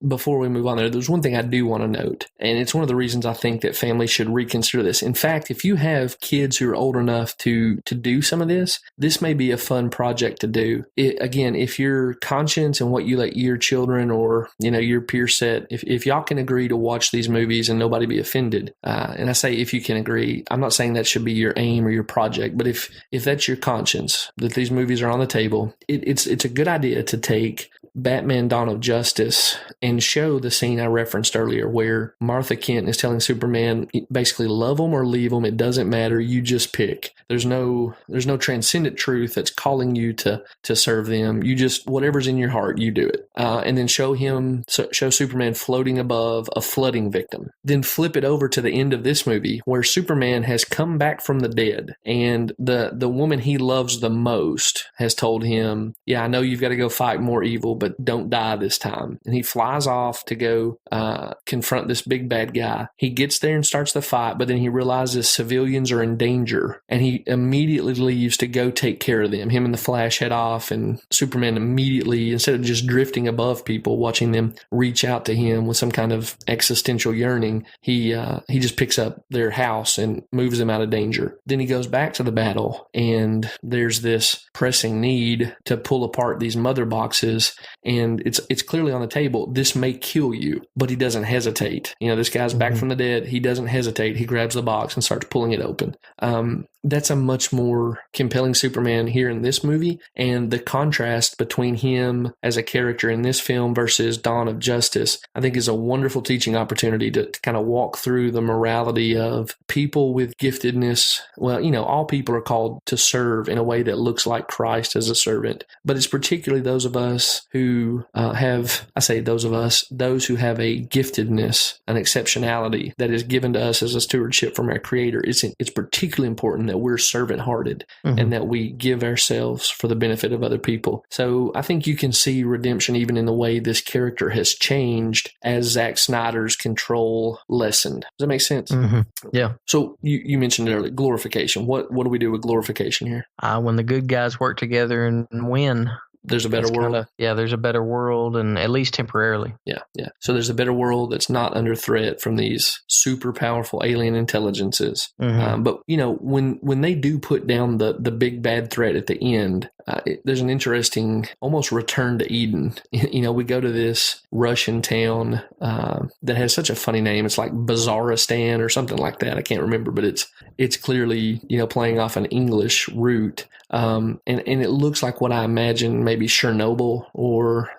before we move on there's one thing I do want to note, and it's one of the reasons I think that families should reconsider this. In fact, if you have kids who are old enough to do some of this may be a fun project to do. Again, if your conscience and what you let your children or, your peer set, if y'all can agree to watch these movies and nobody be offended, and I say if you can agree, I'm not saying that should be your aim or your project, but if that's your conscience, that these movies are on the table, it's a good idea to take Batman Dawn of Justice and show the scene I referenced earlier where Martha Kent is telling Superman, basically, love him or leave him. It doesn't matter. You just pick. There's no transcendent truth that's calling you to serve them. You just, whatever's in your heart, you do it. And then show Superman floating above a flooding victim. Then flip it over to the end of this movie where Superman has come back from the dead and the woman he loves the most has told him, yeah, I know you've got to go fight more evil, but don't die this time. And he flies off to go confront this big bad guy. He gets there and starts the fight, but then he realizes civilians are in danger, and he immediately leaves to go take care of them. Him and the Flash head off, and Superman immediately, instead of just drifting above people, watching them reach out to him with some kind of existential yearning, he just picks up their house and moves them out of danger. Then he goes back to the battle, and there's this pressing need to pull apart these mother boxes, and it's clearly on the table. This may kill you, but he doesn't hesitate. This guy's back from the dead. He doesn't hesitate. He grabs the box and starts pulling it open. That's a much more compelling Superman here in this movie, and the contrast between him as a character in this film versus Dawn of Justice, I think, is a wonderful teaching opportunity to kind of walk through the morality of people with giftedness. Well, all people are called to serve in a way that looks like Christ as a servant, but it's particularly those of us who those who have a giftedness, an exceptionality that is given to us as a stewardship from our Creator. It's particularly important that we're servant-hearted Mhm. and that we give ourselves for the benefit of other people. So I think you can see redemption even in the way this character has changed as Zack Snyder's control lessened. Does that make sense? Mhm. Yeah. So you mentioned it earlier, glorification. What do we do with glorification here? When the good guys work together and win, There's a better it's world. there's a better world, and at least temporarily. Yeah. So there's a better world that's not under threat from these super powerful alien intelligences. Mhm. But when they do put down the big bad threat at the end, there's an interesting almost return to Eden. We go to this Russian town that has such a funny name. It's like Bazaristan or something like that. I can't remember, but it's clearly playing off an English root. And it looks like what I imagine maybe Chernobyl or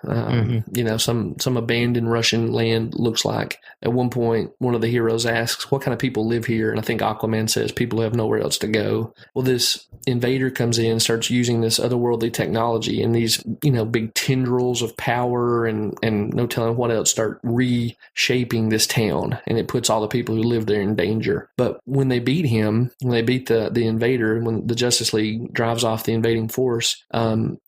some abandoned Russian land looks like. At one point, one of the heroes asks, "What kind of people live here?" And I think Aquaman says, "People who have nowhere else to go." Well, this invader comes in, starts using this otherworldly technology, and these big tendrils of power and no telling what else start reshaping this town, and it puts all the people who live there in danger. But when they beat him, when they beat the invader, when the Justice League drives off the invading force,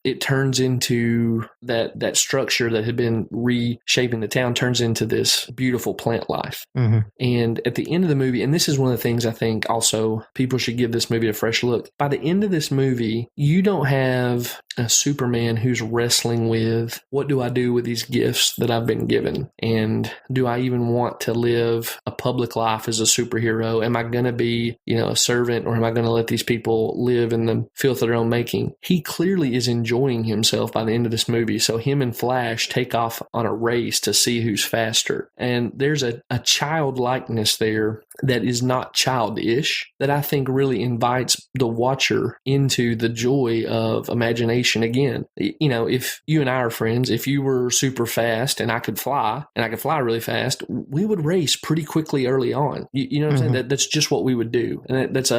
it turns into that structure that had been reshaping the town turns into this beautiful plant life. Mhm. And at the end of the movie, and this is one of the things I think also people should give this movie a fresh look. By the end of this movie, you don't have a Superman who's wrestling with, what do I do with these gifts that I've been given? And do I even want to live a public life as a superhero? Am I going to be, a servant, or am I going to let these people live in the filth of their own making? He clearly is enjoying himself by the end of this movie. So him and Flash take off on a race to see who's faster. And there's a childlikeness there that is not childish, that I think really invites the watcher into the joy of imagination again. If you and I are friends, if you were super fast and I could fly really fast, we would race pretty quickly early on. You know what I'm saying? That's just what we would do. And that's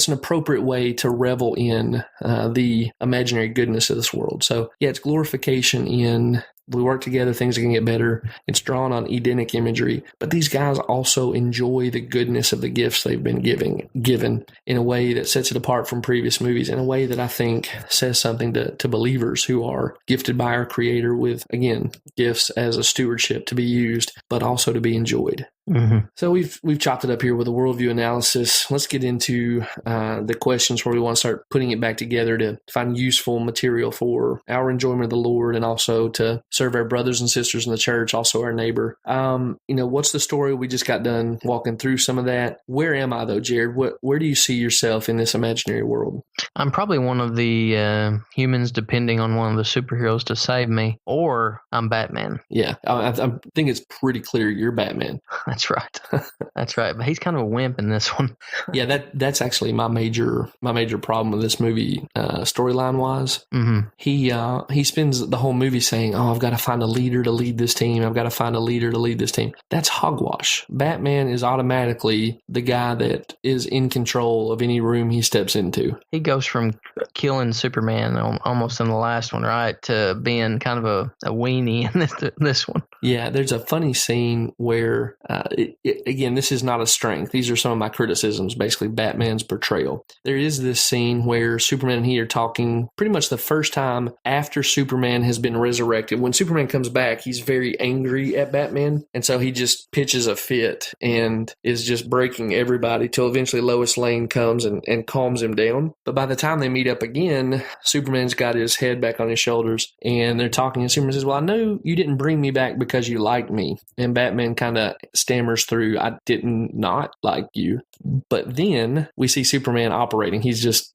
an appropriate way to revel in the imaginary goodness of this world. So yeah, it's glorification in we work together, things are going to get better. It's drawn on Edenic imagery, but these guys also enjoy the goodness of the gifts they've been given in a way that sets it apart from previous movies, in a way that I think says something to believers who are gifted by our Creator with, again, gifts as a stewardship to be used, but also to be enjoyed. Mm-hmm. So we've chopped it up here with a worldview analysis. Let's get into the questions where we want to start putting it back together to find useful material for our enjoyment of the Lord and also to serve our brothers and sisters in the church, also our neighbor. What's the story? We just got done walking through some of that. Where am I though, Jared? Where do you see yourself in this imaginary world? I'm probably one of the humans depending on one of the superheroes to save me, or I'm Batman. Yeah, I think it's pretty clear you're Batman. That's right. That's right. But he's kind of a wimp in this one. Yeah, that's actually my major problem with this movie, storyline wise. Mm-hmm. He spends the whole movie saying, "Oh, I've got to find a leader to lead this team. I've got to find a leader to lead this team." That's hogwash. Batman is automatically the guy that is in control of any room he steps into. He goes from killing Superman almost in the last one, right, to being kind of a weenie in this one. Yeah, there's a funny scene where, again, this is not a strength. These are some of my criticisms, basically Batman's portrayal. There is this scene where Superman and he are talking pretty much the first time after Superman has been resurrected. When Superman comes back, he's very angry at Batman, and so he just pitches a fit and is just breaking everybody till eventually Lois Lane comes and calms him down. But by the time they meet up again, Superman's got his head back on his shoulders, and they're talking, and Superman says, "Well, I know you didn't bring me back because you liked me." And Batman kind of stammers through, "I didn't not like you." But then we see Superman operating. He's just,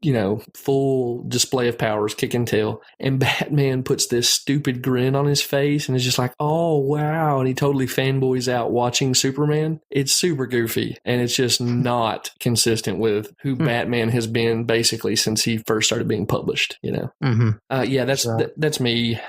full display of powers, kicking tail. And Batman puts this stupid grin on his face and is just like, "Oh, wow." And he totally fanboys out watching Superman. It's super goofy. And it's just not consistent with who Batman has been basically since he first started being published, Mm-hmm. Yeah, that's me.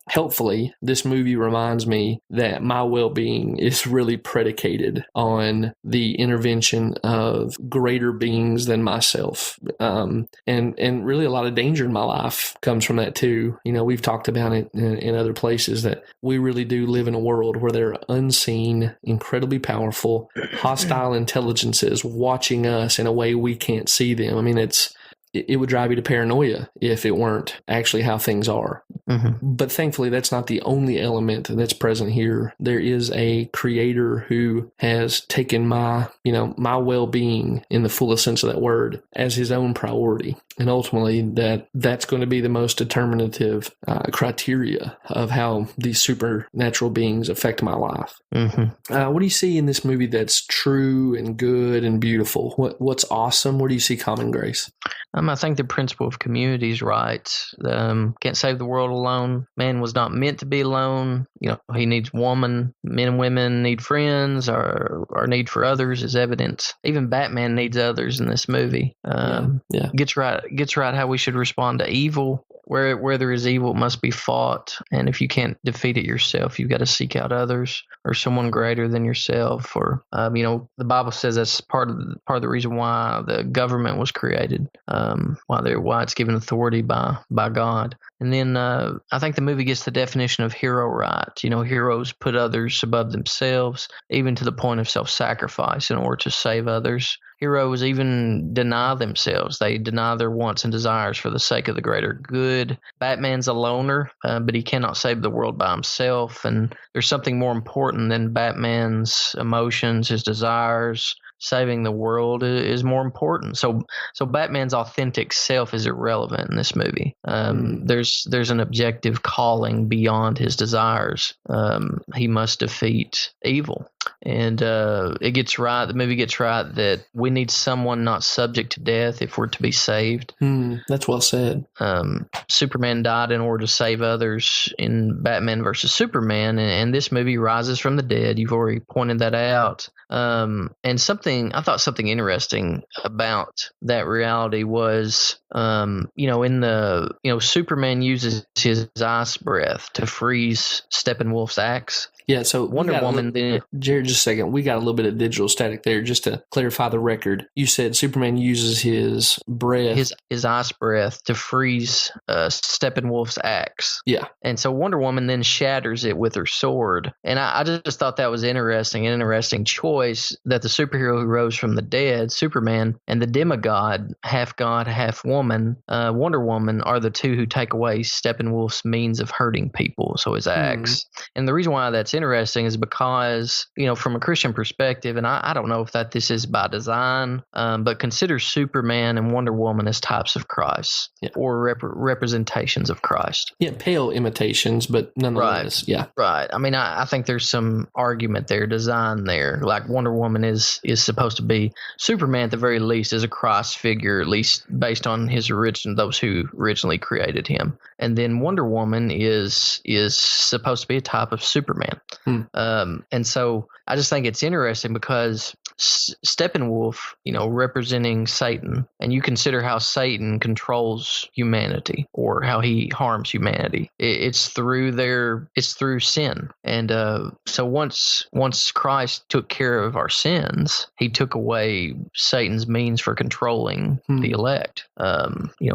Helpfully, this movie reminds me that my well-being is really predicated on the intervention of greater beings than myself. And really a lot of danger in my life comes from that too. You know, we've talked about it in other places that we really do live in a world where there are unseen, incredibly powerful, hostile intelligences watching us in a way we can't see them. I mean, it would drive you to paranoia if it weren't actually how things are. Mm-hmm. But thankfully, that's not the only element that's present here. There is a creator who has taken my well-being in the fullest sense of that word as his own priority. And ultimately, that's going to be the most determinative criteria of how these supernatural beings affect my life. Mm-hmm. What do you see in this movie that's true and good and beautiful? What's awesome? Where do you see common grace? I think the principle of community is right. Can't save the world alone. Man was not meant to be alone. You know, he needs woman. Men and women need friends. Our need for others is evident. Even Batman needs others in this movie. Gets right how we should respond to evil. Where there is evil, it must be fought. And if you can't defeat it yourself, you've got to seek out others or someone greater than yourself. Or, the Bible says that's part of the reason why the government was created, why it's given authority by God. And then I think the movie gets the definition of hero right. You know, heroes put others above themselves, even to the point of self-sacrifice in order to save others. Heroes even deny themselves. They deny their wants and desires for the sake of the greater good. Batman's a loner, but he cannot save the world by himself. And there's something more important than Batman's emotions, his desires. Saving the world is more important. So Batman's authentic self is irrelevant in this movie. There's an objective calling beyond his desires. He must defeat evil. And it gets right. The movie gets right that we need someone not subject to death if we're to be saved. That's well said. Superman died in order to save others in Batman versus Superman, and this movie rises from the dead. You've already pointed that out. And I thought something interesting about that reality was, Superman uses his ice breath to freeze Steppenwolf's axe. Yeah, so Wonder Woman. Jared, just a second. We got a little bit of digital static there. Just to clarify the record, you said Superman uses his breath, his ice breath, to freeze Steppenwolf's axe. Yeah, and so Wonder Woman then shatters it with her sword. And I just thought that was an interesting choice that the superhero who rose from the dead, Superman, and the demigod, half god, half woman, Wonder Woman, are the two who take away Steppenwolf's means of hurting people. So his axe. And the reason why that's interesting is because, from a Christian perspective, and I don't know if this is by design, but consider Superman and Wonder Woman as types of Christ or representations of Christ. Yeah, pale imitations, but nonetheless, right. Right. I mean, I think there's some argument there, design there. Like Wonder Woman is supposed to be, Superman at the very least is a Christ figure, at least based on those who originally created him. And then Wonder Woman is supposed to be a type of Superman. And so I just think it's interesting because Steppenwolf, representing Satan, and you consider how Satan controls humanity or how he harms humanity. It's through sin. And so once Christ took care of our sins, he took away Satan's means for controlling the elect.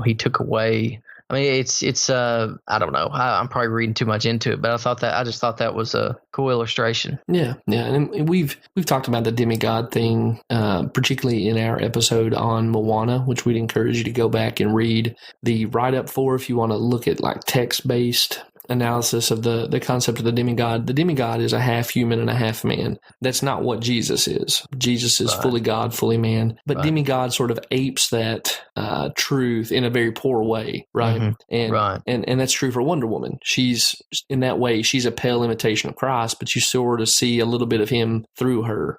He took away. I mean, it's I don't know. I'm probably reading too much into it, but I just thought that was a cool illustration. Yeah, and we've talked about the demigod thing, particularly in our episode on Moana, which we'd encourage you to go back and read the write-up for if you want to look at like text-based analysis of the concept of the demigod. The demigod is a half human and a half man. That's not what Jesus is. Jesus is fully God, fully man. But demigod sort of apes that truth in a very poor way, right? And that's true for Wonder Woman. She's in that way, she's a pale imitation of Christ, but you sort of see a little bit of him through her.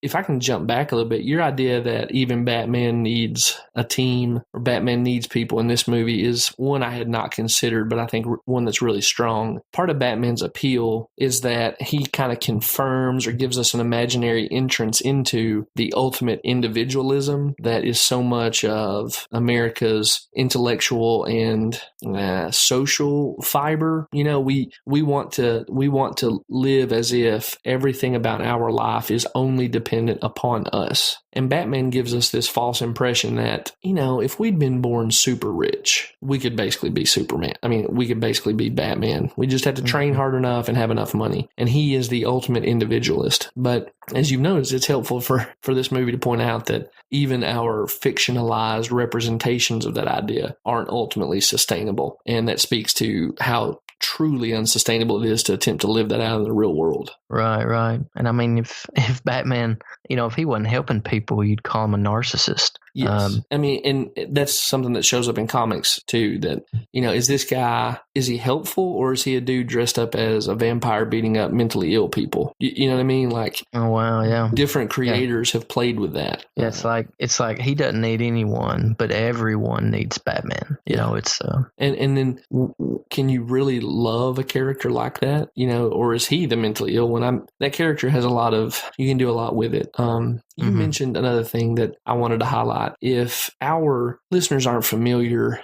If I can jump back a little bit, your idea that even Batman needs a team or Batman needs people in this movie is one I had not considered, but I think one that's really strong. Part of Batman's appeal is that he kind of confirms or gives us an imaginary entrance into the ultimate individualism that is so much of America's intellectual and social fiber. You know, we want to live as if everything about our life is only dependent upon us. And Batman gives us this false impression that, you know, if we'd been born super rich, we could basically be Superman. I mean, we could basically be Batman. We just had to train hard enough and have enough money. And he is the ultimate individualist. But as you've noticed, it's helpful for this movie to point out that even our fictionalized representations of that idea aren't ultimately sustainable. And that speaks to how truly unsustainable it is to attempt to live that out in the real world. Right. And I mean, if Batman, you know, if he wasn't helping people, you'd call him a narcissist. Yes. I mean, and that's something that shows up in comics too, that, you know, is he helpful, or is he a dude dressed up as a vampire beating up mentally ill people? You know what I mean? Like, oh, wow. Yeah. Different creators have played with that. Yeah. It's like he doesn't need anyone, but everyone needs Batman. You know, it's, and then can you really love a character like that? You know, or is he the mentally ill one? That character has you can do a lot with it. You mentioned another thing that I wanted to highlight. If our listeners aren't familiar,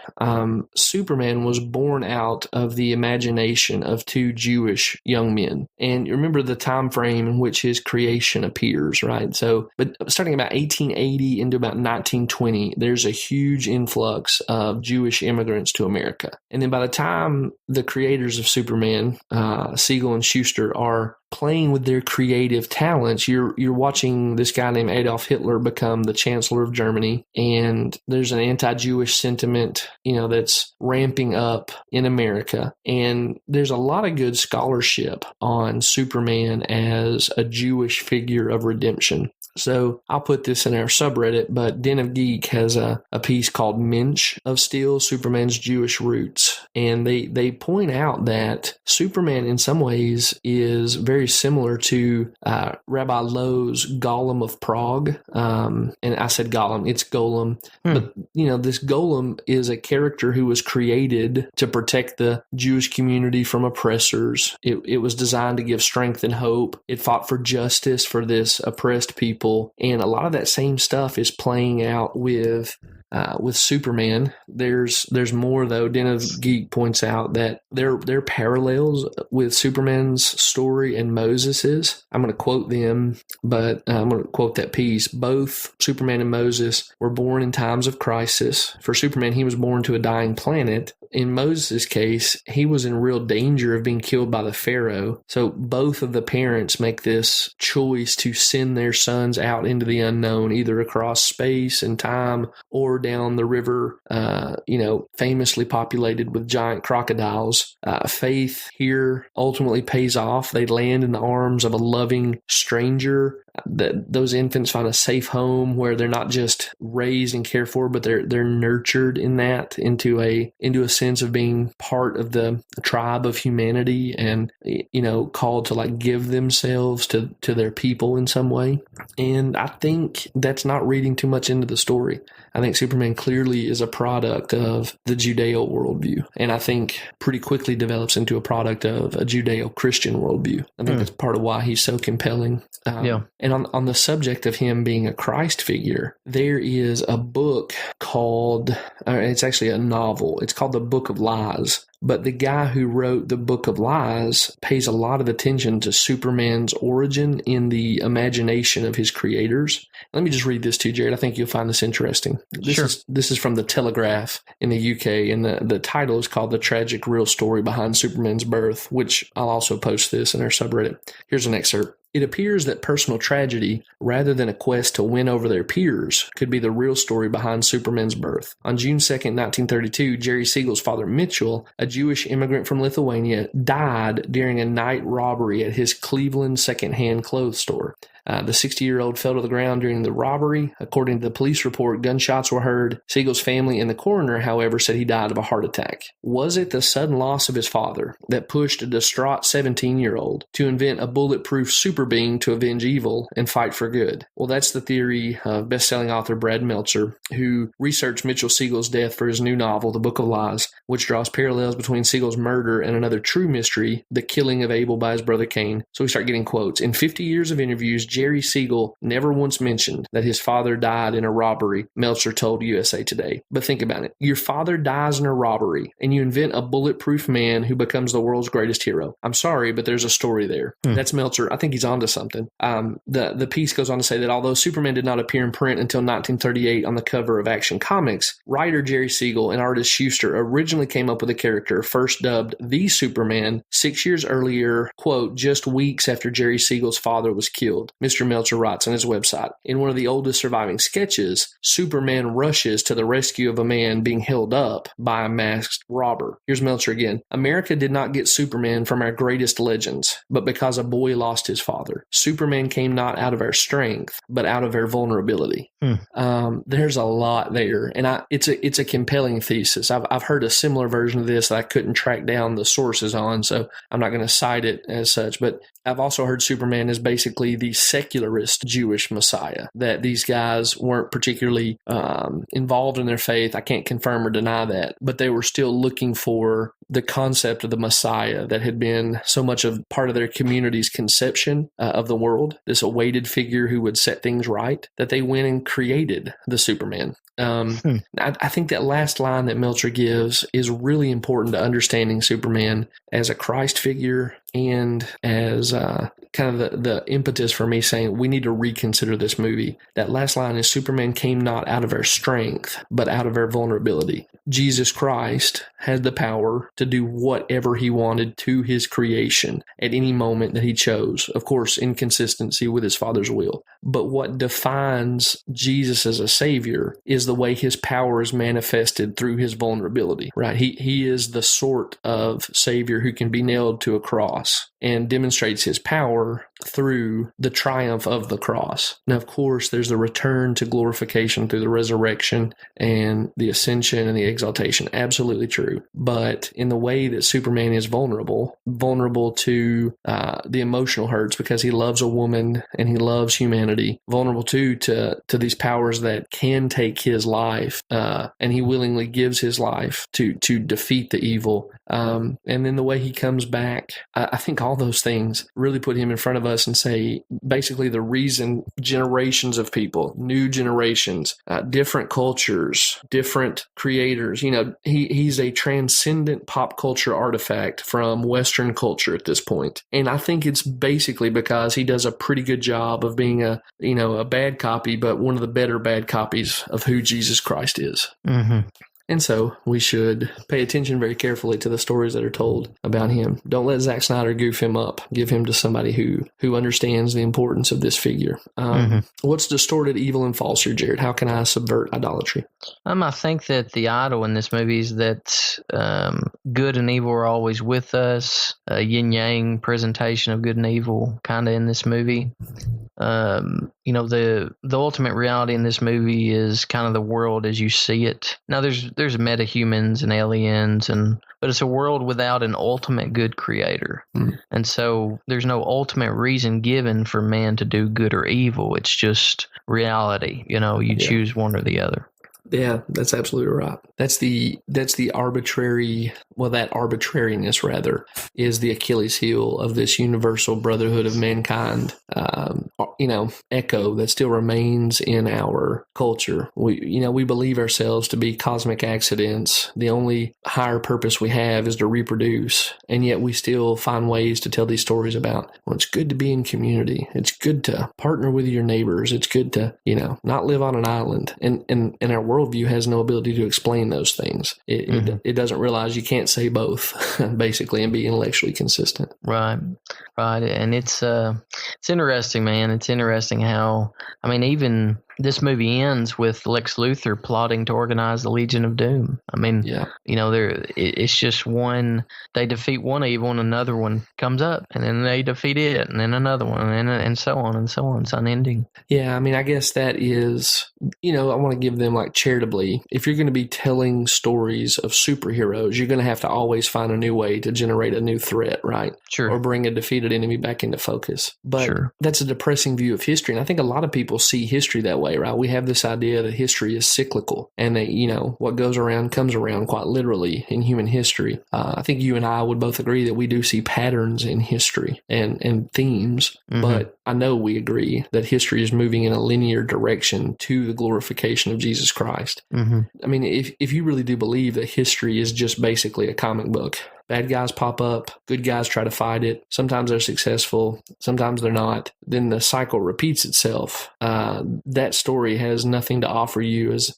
Superman was born out of the imagination of two Jewish young men. And you remember the time frame in which his creation appears, right? So, but starting about 1880 into about 1920, there's a huge influx of Jewish immigrants to America. And then by the time the creators of Superman, Siegel and Schuster, are playing with their creative talents, you're watching this guy named Adolf Hitler become the Chancellor of Germany, and there's an anti-Jewish sentiment, you know, that's ramping up in America. And there's a lot of good scholarship on Superman as a Jewish figure of redemption. So I'll put this in our subreddit, but Den of Geek has a piece called Mensch of Steel, Superman's Jewish Roots. And they point out that Superman in some ways is very similar to Rabbi Lowe's Golem of Prague. And I said Golem, it's Golem. But, you know, this Golem is a character who was created to protect the Jewish community from oppressors. It was designed to give strength and hope. It fought for justice for this oppressed people. And a lot of that same stuff is playing out with Superman. There's more though. Den of Geek points out that there are parallels with Superman's story and Moses's. I'm going to quote them, but I'm going to quote that piece. Both Superman and Moses were born in times of crisis. For Superman, he was born to a dying planet. In Moses' case, he was in real danger of being killed by the Pharaoh. So both of the parents make this choice to send their sons out into the unknown, either across space and time or down the river, famously populated with giant crocodiles. Faith here ultimately pays off. They land in the arms of a loving stranger. Those infants find a safe home where they're not just raised and cared for, but they're nurtured in that into a sense of being part of the tribe of humanity, and called to like give themselves to their people in some way. And I think that's not reading too much into the story. I think Superman clearly is a product of the Judeo worldview, and I think pretty quickly develops into a product of a Judeo-Christian worldview. I think that's part of why he's so compelling. And on the subject of him being a Christ figure, there is a book called, it's actually a novel. It's called The Book of Lies. But the guy who wrote The Book of Lies pays a lot of attention to Superman's origin in the imagination of his creators. Let me just read this to you, Jared. I think you'll find this interesting. This is from the Telegraph in the UK, and the title is called The Tragic Real Story Behind Superman's Birth, which I'll also post this in our subreddit. Here's an excerpt. It appears that personal tragedy, rather than a quest to win over their peers, could be the real story behind Superman's birth. On June 2nd, 1932, Jerry Siegel's father Mitchell, a Jewish immigrant from Lithuania, died during a night robbery at his Cleveland secondhand clothes store. The 60-year-old fell to the ground during the robbery. According to the police report, gunshots were heard. Siegel's family and the coroner, however, said he died of a heart attack. Was it the sudden loss of his father that pushed a distraught 17-year-old to invent a bulletproof super being to avenge evil and fight for good? Well, that's the theory of best-selling author Brad Meltzer, who researched Mitchell Siegel's death for his new novel, The Book of Lies, which draws parallels between Siegel's murder and another true mystery, the killing of Abel by his brother Cain. So we start getting quotes. In 50 years of interviews, Jerry Siegel never once mentioned that his father died in a robbery, Meltzer told USA Today. But think about it. Your father dies in a robbery, and you invent a bulletproof man who becomes the world's greatest hero. I'm sorry, but there's a story there. That's Meltzer. I think he's onto something. The piece goes on to say that although Superman did not appear in print until 1938 on the cover of Action Comics, writer Jerry Siegel and artist Schuster originally came up with a character first dubbed the Superman 6 years earlier, quote, just weeks after Jerry Siegel's father was killed. Mr. Meltzer writes on his website, in one of the oldest surviving sketches, Superman rushes to the rescue of a man being held up by a masked robber. Here's Meltzer again. America did not get Superman from our greatest legends, but because a boy lost his father. Superman came not out of our strength, but out of our vulnerability. There's a lot there, and it's a compelling thesis. I've heard a similar version of this that I couldn't track down the sources on, so I'm not going to cite it as such, but I've also heard Superman is basically the secularist Jewish Messiah, that these guys weren't particularly involved in their faith. I can't confirm or deny that, but they were still looking for the concept of the Messiah that had been so much of part of their community's conception of the world, this awaited figure who would set things right, that they went and created the Superman. I think that last line that Meltzer gives is really important to understanding Superman as a Christ figure and as kind of the impetus for me saying we need to reconsider this movie. That last line is Superman came not out of our strength, but out of our vulnerability. Jesus Christ had the power to do whatever he wanted to his creation at any moment that he chose, of course, in consistency with his Father's will. But what defines Jesus as a savior is the way his power is manifested through his vulnerability, right? He is the sort of savior who can be nailed to a cross and demonstrates his power through the triumph of the cross. Now, of course, there's the return to glorification through the resurrection and the ascension and the exaltation. Absolutely true. But in the way that Superman is vulnerable to the emotional hurts because he loves a woman and he loves humanity, vulnerable to these powers that can take his life, and he willingly gives his life to defeat the evil. And then the way he comes back, I think all those things really put him in front of us and say, basically the reason generations of people, new generations, different cultures, different creators, he's a transcendent pop culture artifact from Western culture at this point. And I think it's basically because he does a pretty good job of being a bad copy, but one of the better bad copies of who Jesus Christ is. Mm-hmm. And so we should pay attention very carefully to the stories that are told about him. Don't let Zack Snyder goof him up. Give him to somebody who understands the importance of this figure. What's distorted, evil, and false here, Jared? How can I subvert idolatry? I think that the idol in this movie is that good and evil are always with us. A yin-yang presentation of good and evil kind of in this movie. The ultimate reality in this movie is kind of the world as you see it. Now there's metahumans and aliens, but it's a world without an ultimate good creator. And so there's no ultimate reason given for man to do good or evil. It's just reality. You choose one or the other. Yeah, that's absolutely right. That's the arbitrary, that arbitrariness rather, is the Achilles heel of this universal brotherhood of mankind, echo that still remains in our culture. We believe ourselves to be cosmic accidents. The only higher purpose we have is to reproduce, and yet we still find ways to tell these stories about, it's good to be in community. It's good to partner with your neighbors. It's good to, not live on an island. And our worldview has no ability to explain those things. It doesn't realize you can't say both, basically, and be intellectually consistent. Right. And it's interesting, man. It's interesting how, even this movie ends with Lex Luthor plotting to organize the Legion of Doom. It's just they defeat one evil and another one comes up, and then they defeat it, and then another one, and so on and so on. It's unending. Yeah, I guess that is, I want to give them charitably, if you're going to be telling stories of superheroes, you're going to have to always find a new way to generate a new threat, right? Sure. Or bring a defeated enemy back into focus. But sure. That's a depressing view of history, and I think a lot of people see history that way. way, right? We have this idea that history is cyclical and that, what goes around comes around, quite literally, in human history. I think you and I would both agree that we do see patterns in history and themes, but I know we agree that history is moving in a linear direction to the glorification of Jesus Christ. I mean, if you really do believe that history is just basically a comic book, bad guys pop up, good guys try to fight it. Sometimes they're successful, sometimes they're not. Then the cycle repeats itself. That story has nothing to offer you as,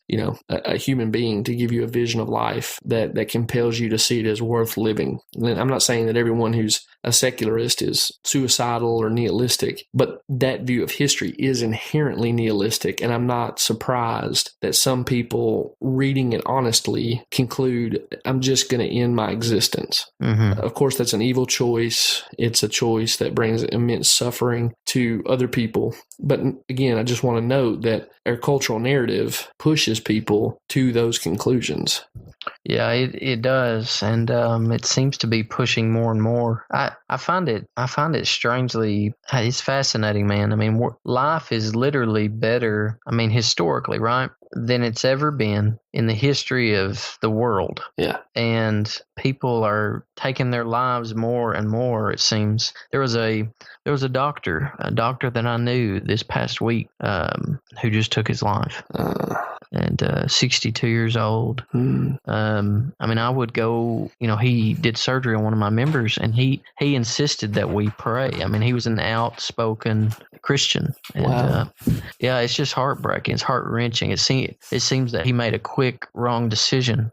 a human being, to give you a vision of life that compels you to see it as worth living. And I'm not saying that everyone who's a secularist is suicidal or nihilistic, but that view of history is inherently nihilistic. And I'm not surprised that some people reading it honestly conclude, I'm just going to end my existence. Of course, that's an evil choice. It's a choice that brings immense suffering to other people. But again, I just want to note that our cultural narrative pushes people to those conclusions. Yeah, it does, and it seems to be pushing more and more. I find it strangely, it's fascinating, man. I mean, life is literally better, historically, right, than it's ever been in the history of the world. Yeah. And people are taking their lives more and more, it seems. There was a doctor that I knew this past week who just took his life. And 62 years old. I would go, he did surgery on one of my members, and he insisted that we pray. He was an outspoken Christian. And, wow. It's just heartbreaking. It's heart-wrenching. It seems that he made a quick, wrong decision,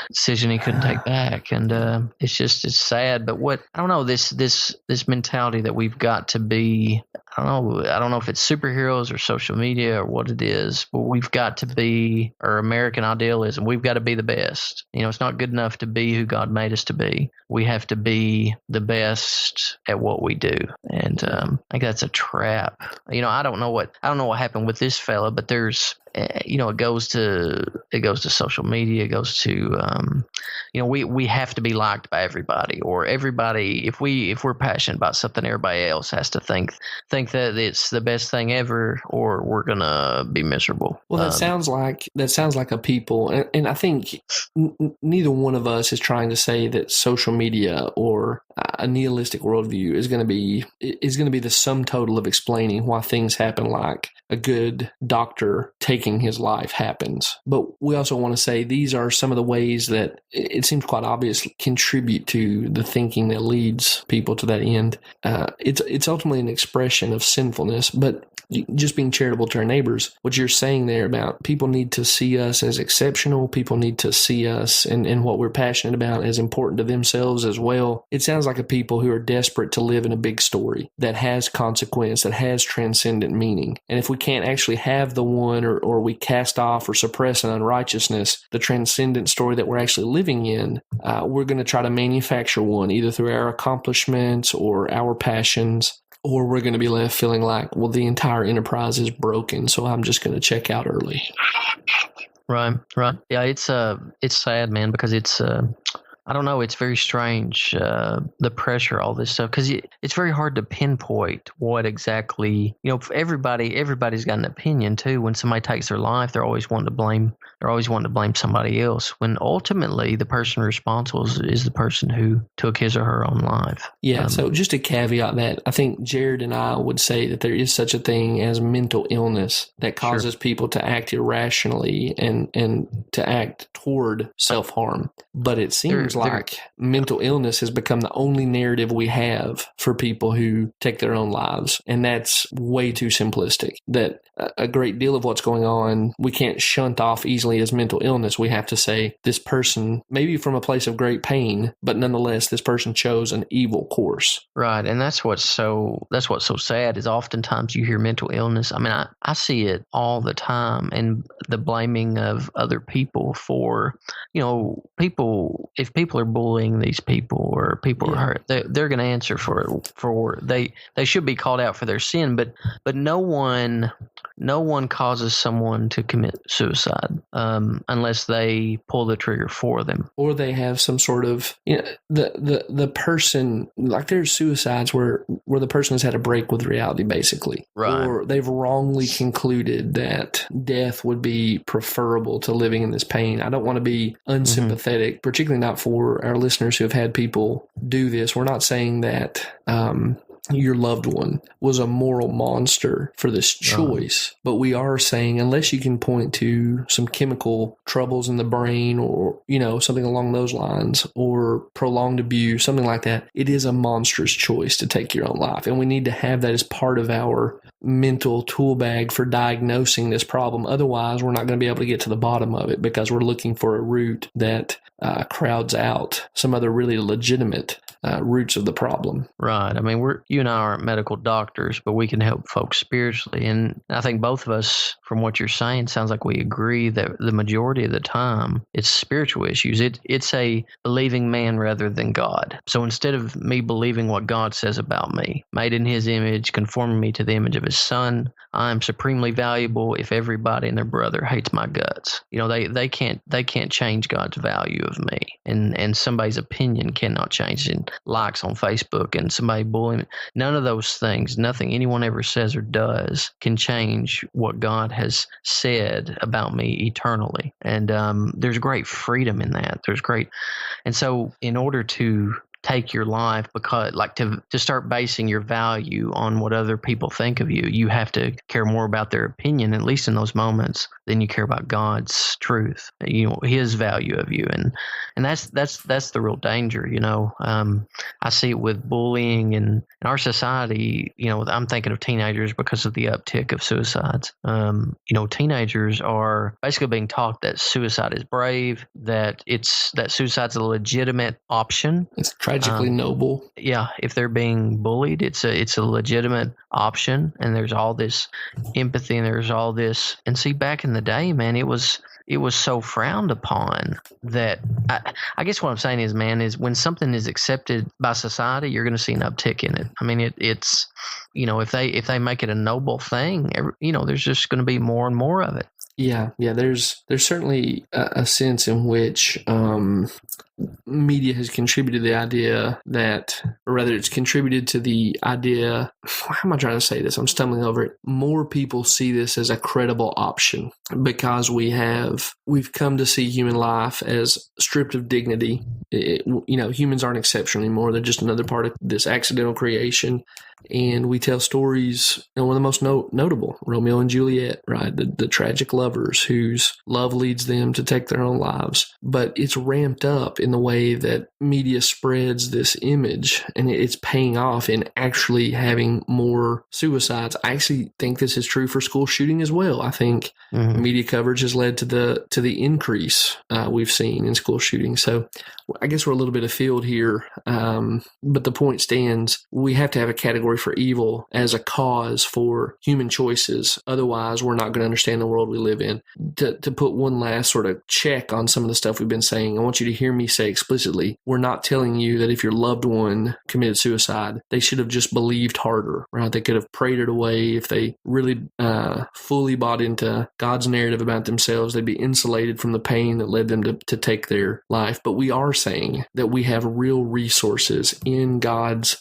decision he couldn't take back. And it's sad. But I don't know, this mentality that we've got to be, I don't know if it's superheroes or social media or what it is, but we've got to be, or American idealism, we've got to be the best. It's not good enough to be who God made us to be. We have to be the best at what we do. And I think that's a trap. I don't know what happened with this fella, but there's, it goes to social media. It goes to, we have to be liked by everybody, or everybody. If we're passionate about something, everybody else has to think that it's the best thing ever, or we're gonna be miserable. Well, that sounds like a people, and I think neither one of us is trying to say that social media or a nihilistic worldview is going to be the sum total of explaining why things happen, like a good doctor taking his life happens. But we also want to say these are some of the ways that it seems quite obvious contribute to the thinking that leads people to that end. It's ultimately an expression of sinfulness, but just being charitable to our neighbors, what you're saying there about people need to see us as exceptional, people need to see us and what we're passionate about as important to themselves as well. It sounds like a people who are desperate to live in a big story that has consequence, that has transcendent meaning. And if we can't actually have the one, or we cast off or suppress an unrighteousness, the transcendent story that we're actually living in, we're going to try to manufacture one, either through our accomplishments or our passions, or we're going to be left feeling like, well, the entire enterprise is broken, so I'm just going to check out early. Right. Yeah, it's sad, man, because it's I don't know. It's very strange, the pressure, all this stuff, because it's very hard to pinpoint what exactly, everybody's got an opinion too. When somebody takes their life, they're always wanting to blame somebody else, when ultimately the person responsible is the person who took his or her own life. Yeah. So just to caveat that, I think Jared and I would say that there is such a thing as mental illness that causes people to act irrationally and to act toward self-harm. But it seems like mental illness has become the only narrative we have for people who take their own lives. And that's way too simplistic. That a great deal of what's going on, we can't shunt off easily as mental illness. We have to say this person, maybe from a place of great pain, but nonetheless, this person chose an evil course. Right. And that's what's so sad is oftentimes you hear mental illness. I see it all the time, and the blaming of other people for, if people people are bullying these people or people are hurt, they're going to answer for they should be called out for their sin, but no one causes someone to commit suicide unless they pull the trigger for them, or they have some sort of, the person, like there's suicides where the person has had a break with reality, basically, right? Or they've wrongly concluded that death would be preferable to living in this pain. I don't want to be unsympathetic, particularly not for our listeners who have had people do this. We're not saying that your loved one was a moral monster for this choice, but we are saying, unless you can point to some chemical troubles in the brain or, something along those lines, or prolonged abuse, something like that, it is a monstrous choice to take your own life. And we need to have that as part of our mental tool bag for diagnosing this problem. Otherwise, we're not going to be able to get to the bottom of it, because we're looking for a root that crowds out some other really legitimate roots of the problem. Right. I mean, you and I aren't medical doctors, but we can help folks spiritually. And I think both of us, from what you're saying, sounds like we agree that the majority of the time it's spiritual issues. It's a believing man rather than God. So instead of me believing what God says about me, made in his image, conforming me to the image of his son, I'm supremely valuable if everybody and their brother hates my guts. They can't change God's value of me. And somebody's opinion cannot change it. Likes on Facebook and somebody bullying me. None of those things, nothing anyone ever says or does can change what God has said about me eternally. And there's great freedom in that. And so in order to take your life, because to start basing your value on what other people think of you, you have to care more about their opinion, at least in those moments, than you care about God's truth, his value of you. And that's the real danger. I see it with bullying in our society. I'm thinking of teenagers because of the uptick of suicides. Teenagers are basically being taught that suicide is brave, that suicide's a legitimate option. It's tragically noble. Yeah, if they're being bullied, it's a legitimate option, and there's all this empathy, and there's all this. And see, back in the day, man, it was so frowned upon that I guess what I'm saying is, man, is when something is accepted by society, you're going to see an uptick in it. I mean, it's if they make it a noble thing, there's just going to be more and more of it. Yeah. There's certainly a sense in which media has contributed to the idea that, or rather, it's contributed to the idea. How am I trying to say this? I'm stumbling over it. More people see this as a credible option because we've come to see human life as stripped of dignity. Humans aren't exceptional anymore. They're just another part of this accidental creation. And we tell stories, one of the most notable, Romeo and Juliet, right? The tragic lovers whose love leads them to take their own lives. But it's ramped up in the way that media spreads this image, and it's paying off in actually having more suicides. I actually think this is true for school shooting as well. I think media coverage has led to the increase we've seen in school shooting. So I guess we're a little bit afield here, but the point stands. We have to have a category for evil as a cause for human choices. Otherwise, we're not going to understand the world we live in. To put one last sort of check on some of the stuff we've been saying, I want you to hear me say explicitly, we're not telling you that if your loved one committed suicide, they should have just believed harder, right? They could have prayed it away. If they really fully bought into God's narrative about themselves, they'd be insulated from the pain that led them to take their life. But we are saying that we have real resources in God's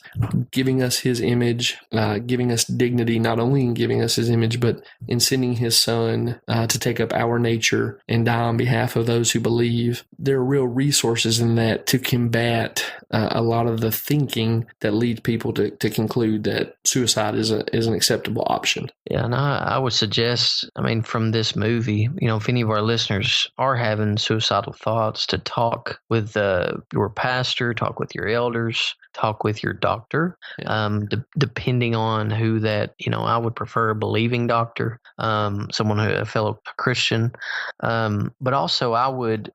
giving us his image, giving us dignity, not only in giving us his image, but in sending his son to take up our nature and die on behalf of those who believe. There are real resources in that to combat a lot of the thinking that leads people to conclude that suicide is an acceptable option. Yeah, and I would suggest, from this movie, if any of our listeners are having suicidal thoughts, to talk with your pastor, talk with your elders, talk with your doctor, depending on who that, I would prefer a believing doctor, a fellow Christian. But also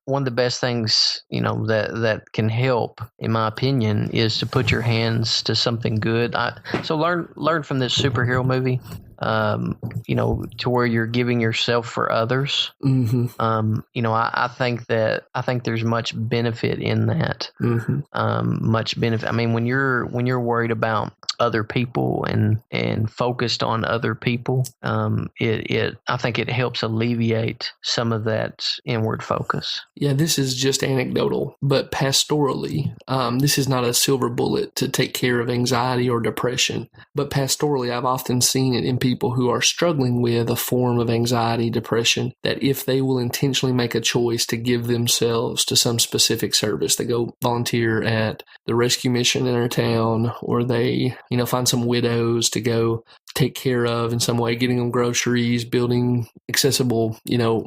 one of the best things, that can help, in my opinion, is to put your hands to something good. So learn from this superhero movie. to where you're giving yourself for others. Mm-hmm. I think there's much benefit in that. Mm-hmm. Much benefit. I mean, when you're worried about other people and focused on other people, I think it helps alleviate some of that inward focus. Yeah, this is just anecdotal, but pastorally, this is not a silver bullet to take care of anxiety or depression. But pastorally, I've often seen it in people who are struggling with a form of anxiety, depression, that if they will intentionally make a choice to give themselves to some specific service, they go volunteer at the rescue mission in their town, or they, find some widows to go take care of in some way, getting them groceries, building accessible,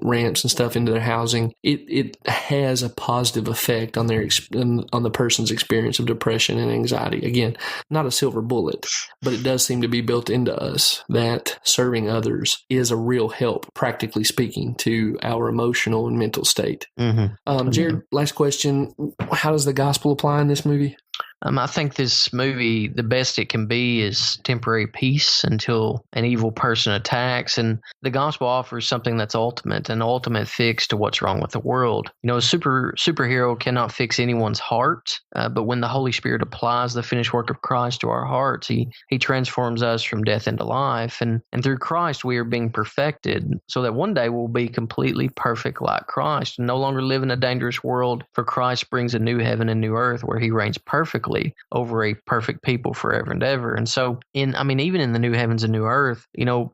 ramps and stuff into their housing. It has a positive effect on on the person's experience of depression and anxiety. Again, not a silver bullet, but it does seem to be built into us that serving others is a real help, practically speaking, to our emotional and mental state. Mm-hmm. Jared, last question. How does the gospel apply in this movie? I think this movie, the best it can be is temporary peace until an evil person attacks. And the gospel offers something that's ultimate, an ultimate fix to what's wrong with the world. A superhero cannot fix anyone's heart, but when the Holy Spirit applies the finished work of Christ to our hearts, he transforms us from death into life. And through Christ, we are being perfected so that one day we'll be completely perfect like Christ and no longer live in a dangerous world, for Christ brings a new heaven and new earth where he reigns perfectly over a perfect people forever and ever. And so even in the new heavens and new earth,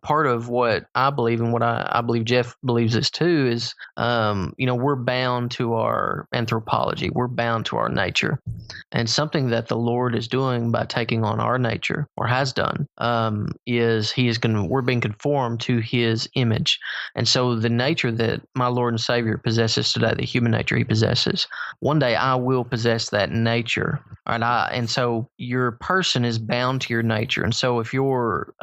part of what I believe, and what I believe Jeff believes this too, is, we're bound to our anthropology. We're bound to our nature. And something that the Lord is doing by taking on our nature, or has done, is we're being conformed to his image. And so the nature that my Lord and Savior possesses today, the human nature he possesses, one day I will possess that nature. And so your person is bound to your nature. And so if your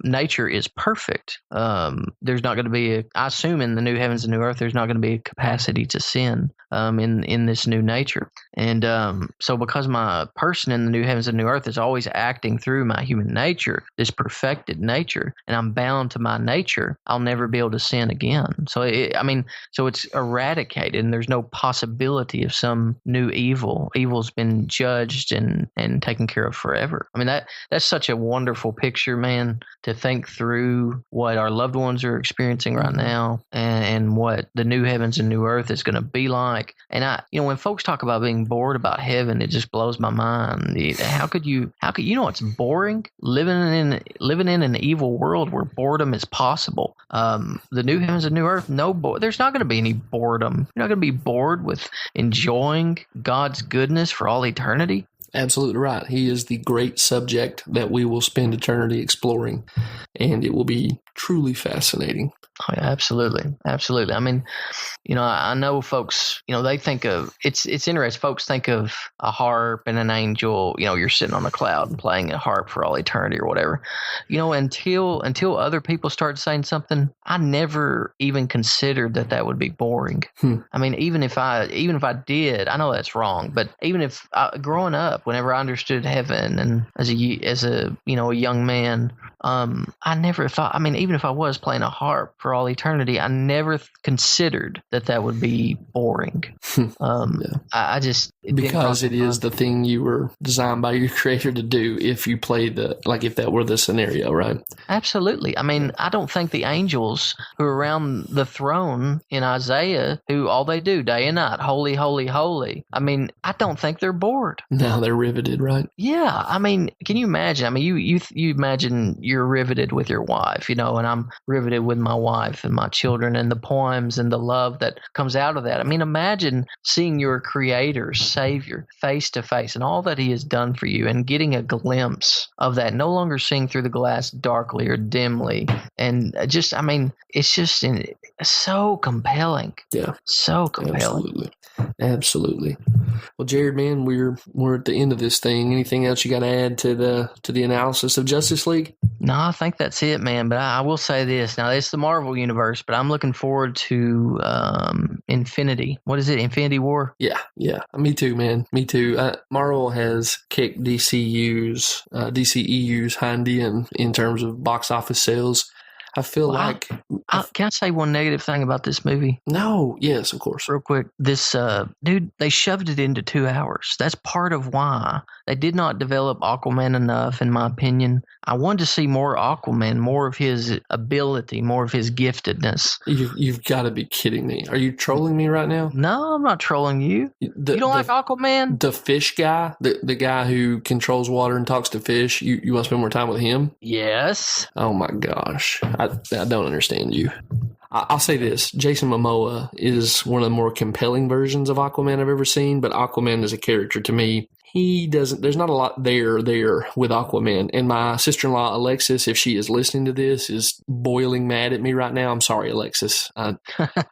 nature is perfect, there's not going to be I assume in the new heavens and new earth, there's not going to be a capacity to sin in this new nature. And so because my person in the new heavens and new earth is always acting through my human nature, this perfected nature, and I'm bound to my nature, I'll never be able to sin again. So it's eradicated, and there's no possibility of some new evil. Evil's been judged and taken care of forever. I mean, that's such a wonderful picture, man, to think through what our loved ones are experiencing right now, and what the new heavens and new earth is going to be like. And when folks talk about being bored about heaven, it just blows my mind. How could it's boring living in an evil world where boredom is possible. The new heavens and new earth, there's not going to be any boredom. You're not going to be bored with enjoying God's goodness for all eternity. Absolutely right. He is the great subject that we will spend eternity exploring, and it will be truly fascinating. Oh, yeah, absolutely. Absolutely. I mean, I know folks, they think of, it's interesting. Folks think of a harp and an angel, you're sitting on a cloud and playing a harp for all eternity or whatever, until other people start saying something, I never even considered that would be boring. I mean, even if I did, I know that's wrong, but even if growing up, whenever I understood heaven and as a young man, I never thought, even if I was playing a harp for all eternity, I never considered that would be boring. I just, because it is the thing you were designed by your creator to do if you play if that were the scenario, right? Absolutely. I mean, I don't think the angels who are around the throne in Isaiah, who all they do day and night, holy, holy, holy. I mean, I don't think they're bored. No, they're riveted, right? Yeah. I mean, can you imagine? I mean, you imagine you're riveted with your wife, and I'm riveted with my wife and my children and the poems and the love that comes out of that. I mean, imagine seeing your creator, Savior, face to face and all that he has done for you, and getting a glimpse of that, no longer seeing through the glass darkly or dimly. And it's just so compelling. Yeah. So compelling. Absolutely. Absolutely. Well, Jared, man, we're at the end of this thing. Anything else you got to add to the analysis of Justice League? No, I think that's it, man. But I will say this. Now, it's the Marvel universe, but I'm looking forward to Infinity. What is it? Infinity War? Yeah. Me too, man. Me too. Marvel has kicked DCEU's hind end in terms of box office sales. I feel like... can I say one negative thing about this movie? No. Yes, of course. Real quick. This, dude, they shoved it into 2 hours. That's part of why. They did not develop Aquaman enough, in my opinion. I wanted to see more Aquaman, more of his ability, more of his giftedness. You've got to be kidding me. Are you trolling me right now? No, I'm not trolling you. You don't like Aquaman? The fish guy, the guy who controls water and talks to fish, you want to spend more time with him? Yes. Oh, my gosh. I don't understand you. I'll say this. Jason Momoa is one of the more compelling versions of Aquaman I've ever seen, but Aquaman as a character, to me, there's not a lot there with Aquaman. And my sister-in-law, Alexis, if she is listening to this, is boiling mad at me right now. I'm sorry, Alexis. I'm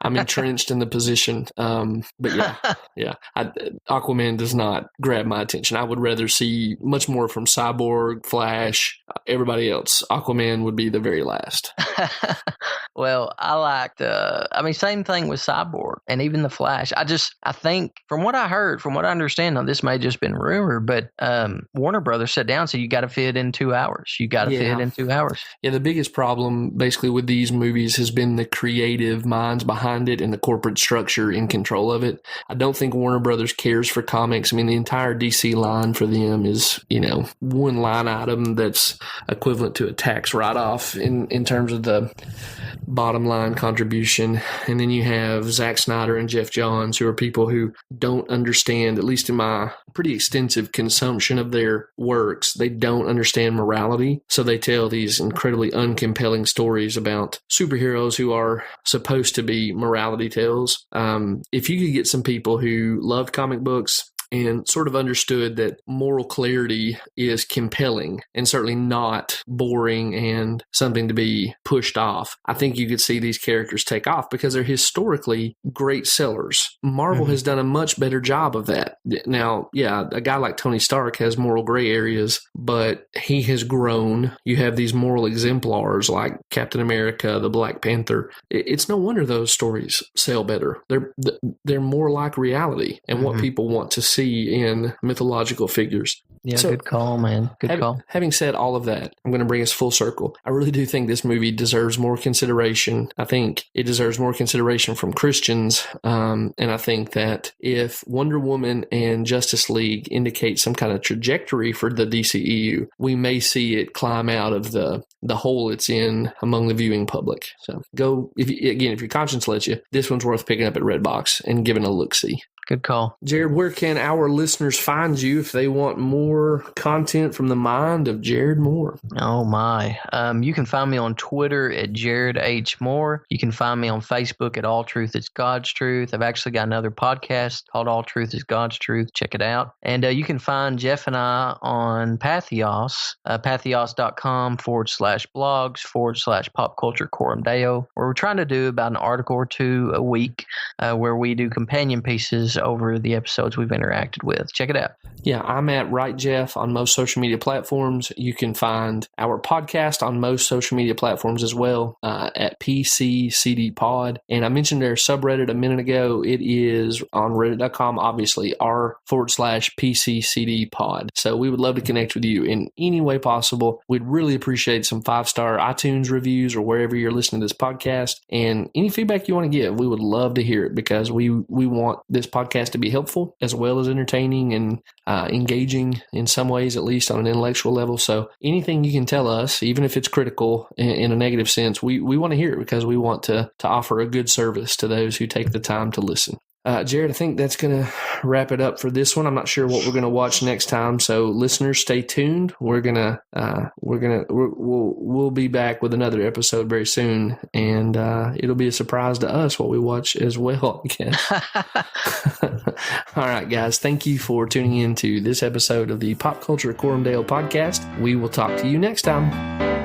entrenched in the position. But yeah. Aquaman does not grab my attention. I would rather see much more from Cyborg, Flash, everybody else. Aquaman would be the very last. Well, I liked, same thing with Cyborg and even the Flash. I think from what I heard, from what I understand, now this may have just been rumor, but Warner Brothers sat down and said, you got to fit it in 2 hours. You got to fit it in 2 hours. Yeah, the biggest problem basically with these movies has been the creative minds behind it and the corporate structure in control of it. I don't think Warner Brothers cares for comics. I mean, the entire DC line for them is, one line item that's equivalent to a tax write-off in terms of the bottom line contribution. And then you have Zack Snyder and Jeff Johns, who are people who don't understand, at least in my pretty extensive consumption of their works, they don't understand morality. So they tell these incredibly uncompelling stories about superheroes who are supposed to be morality tales. If you could get some people who loved comic books and sort of understood that moral clarity is compelling and certainly not boring and something to be pushed off, I think you could see these characters take off because they're historically great sellers. Marvel has done a much better job of that. Now, yeah, a guy like Tony Stark has moral gray areas, but he has grown. You have these moral exemplars like Captain America, the Black Panther. It's no wonder those stories sell better. They're more like reality and what people want to see in mythological figures. Yeah, so, good call, man. Good call. Having said all of that, I'm going to bring us full circle. I really do think this movie deserves more consideration. I think it deserves more consideration from Christians. And I think that if Wonder Woman and Justice League indicate some kind of trajectory for the DCEU, we may see it climb out of the hole it's in among the viewing public. So go, if your conscience lets you, this one's worth picking up at Redbox and giving a look-see. Good call. Jared, where can our listeners find you if they want more content from the mind of Jared Moore? Oh, my. You can find me on Twitter at Jared H. Moore. You can find me on Facebook at All Truth is God's Truth. I've actually got another podcast called All Truth is God's Truth. Check it out. And you can find Jeff and I on Patheos, patheos.com/blogs/Pop Culture Coram Deo, where we're trying to do about an article or two a week where we do companion pieces over the episodes we've interacted with. Check it out. Yeah, I'm at Right Jeff on most social media platforms. You can find our podcast on most social media platforms as well at PCCD Pod. And I mentioned their subreddit a minute ago. It is on reddit.com, obviously, r/PCCD Pod. So we would love to connect with you in any way possible. We'd really appreciate some 5-star iTunes reviews or wherever you're listening to this podcast. And any feedback you want to give, we would love to hear it because we want this podcast to be helpful as well as entertaining and engaging in some ways, at least on an intellectual level. So anything you can tell us, even if it's critical in a negative sense, we want to hear it because we want to offer a good service to those who take the time to listen. Jared, I think that's going to wrap it up for this one. I'm not sure what we're going to watch next time, so listeners, stay tuned. We'll be back with another episode very soon, and it'll be a surprise to us what we watch as well, I guess. All right, guys, thank you for tuning in to this episode of the Pop Culture Coram Deo podcast. We will talk to you next time.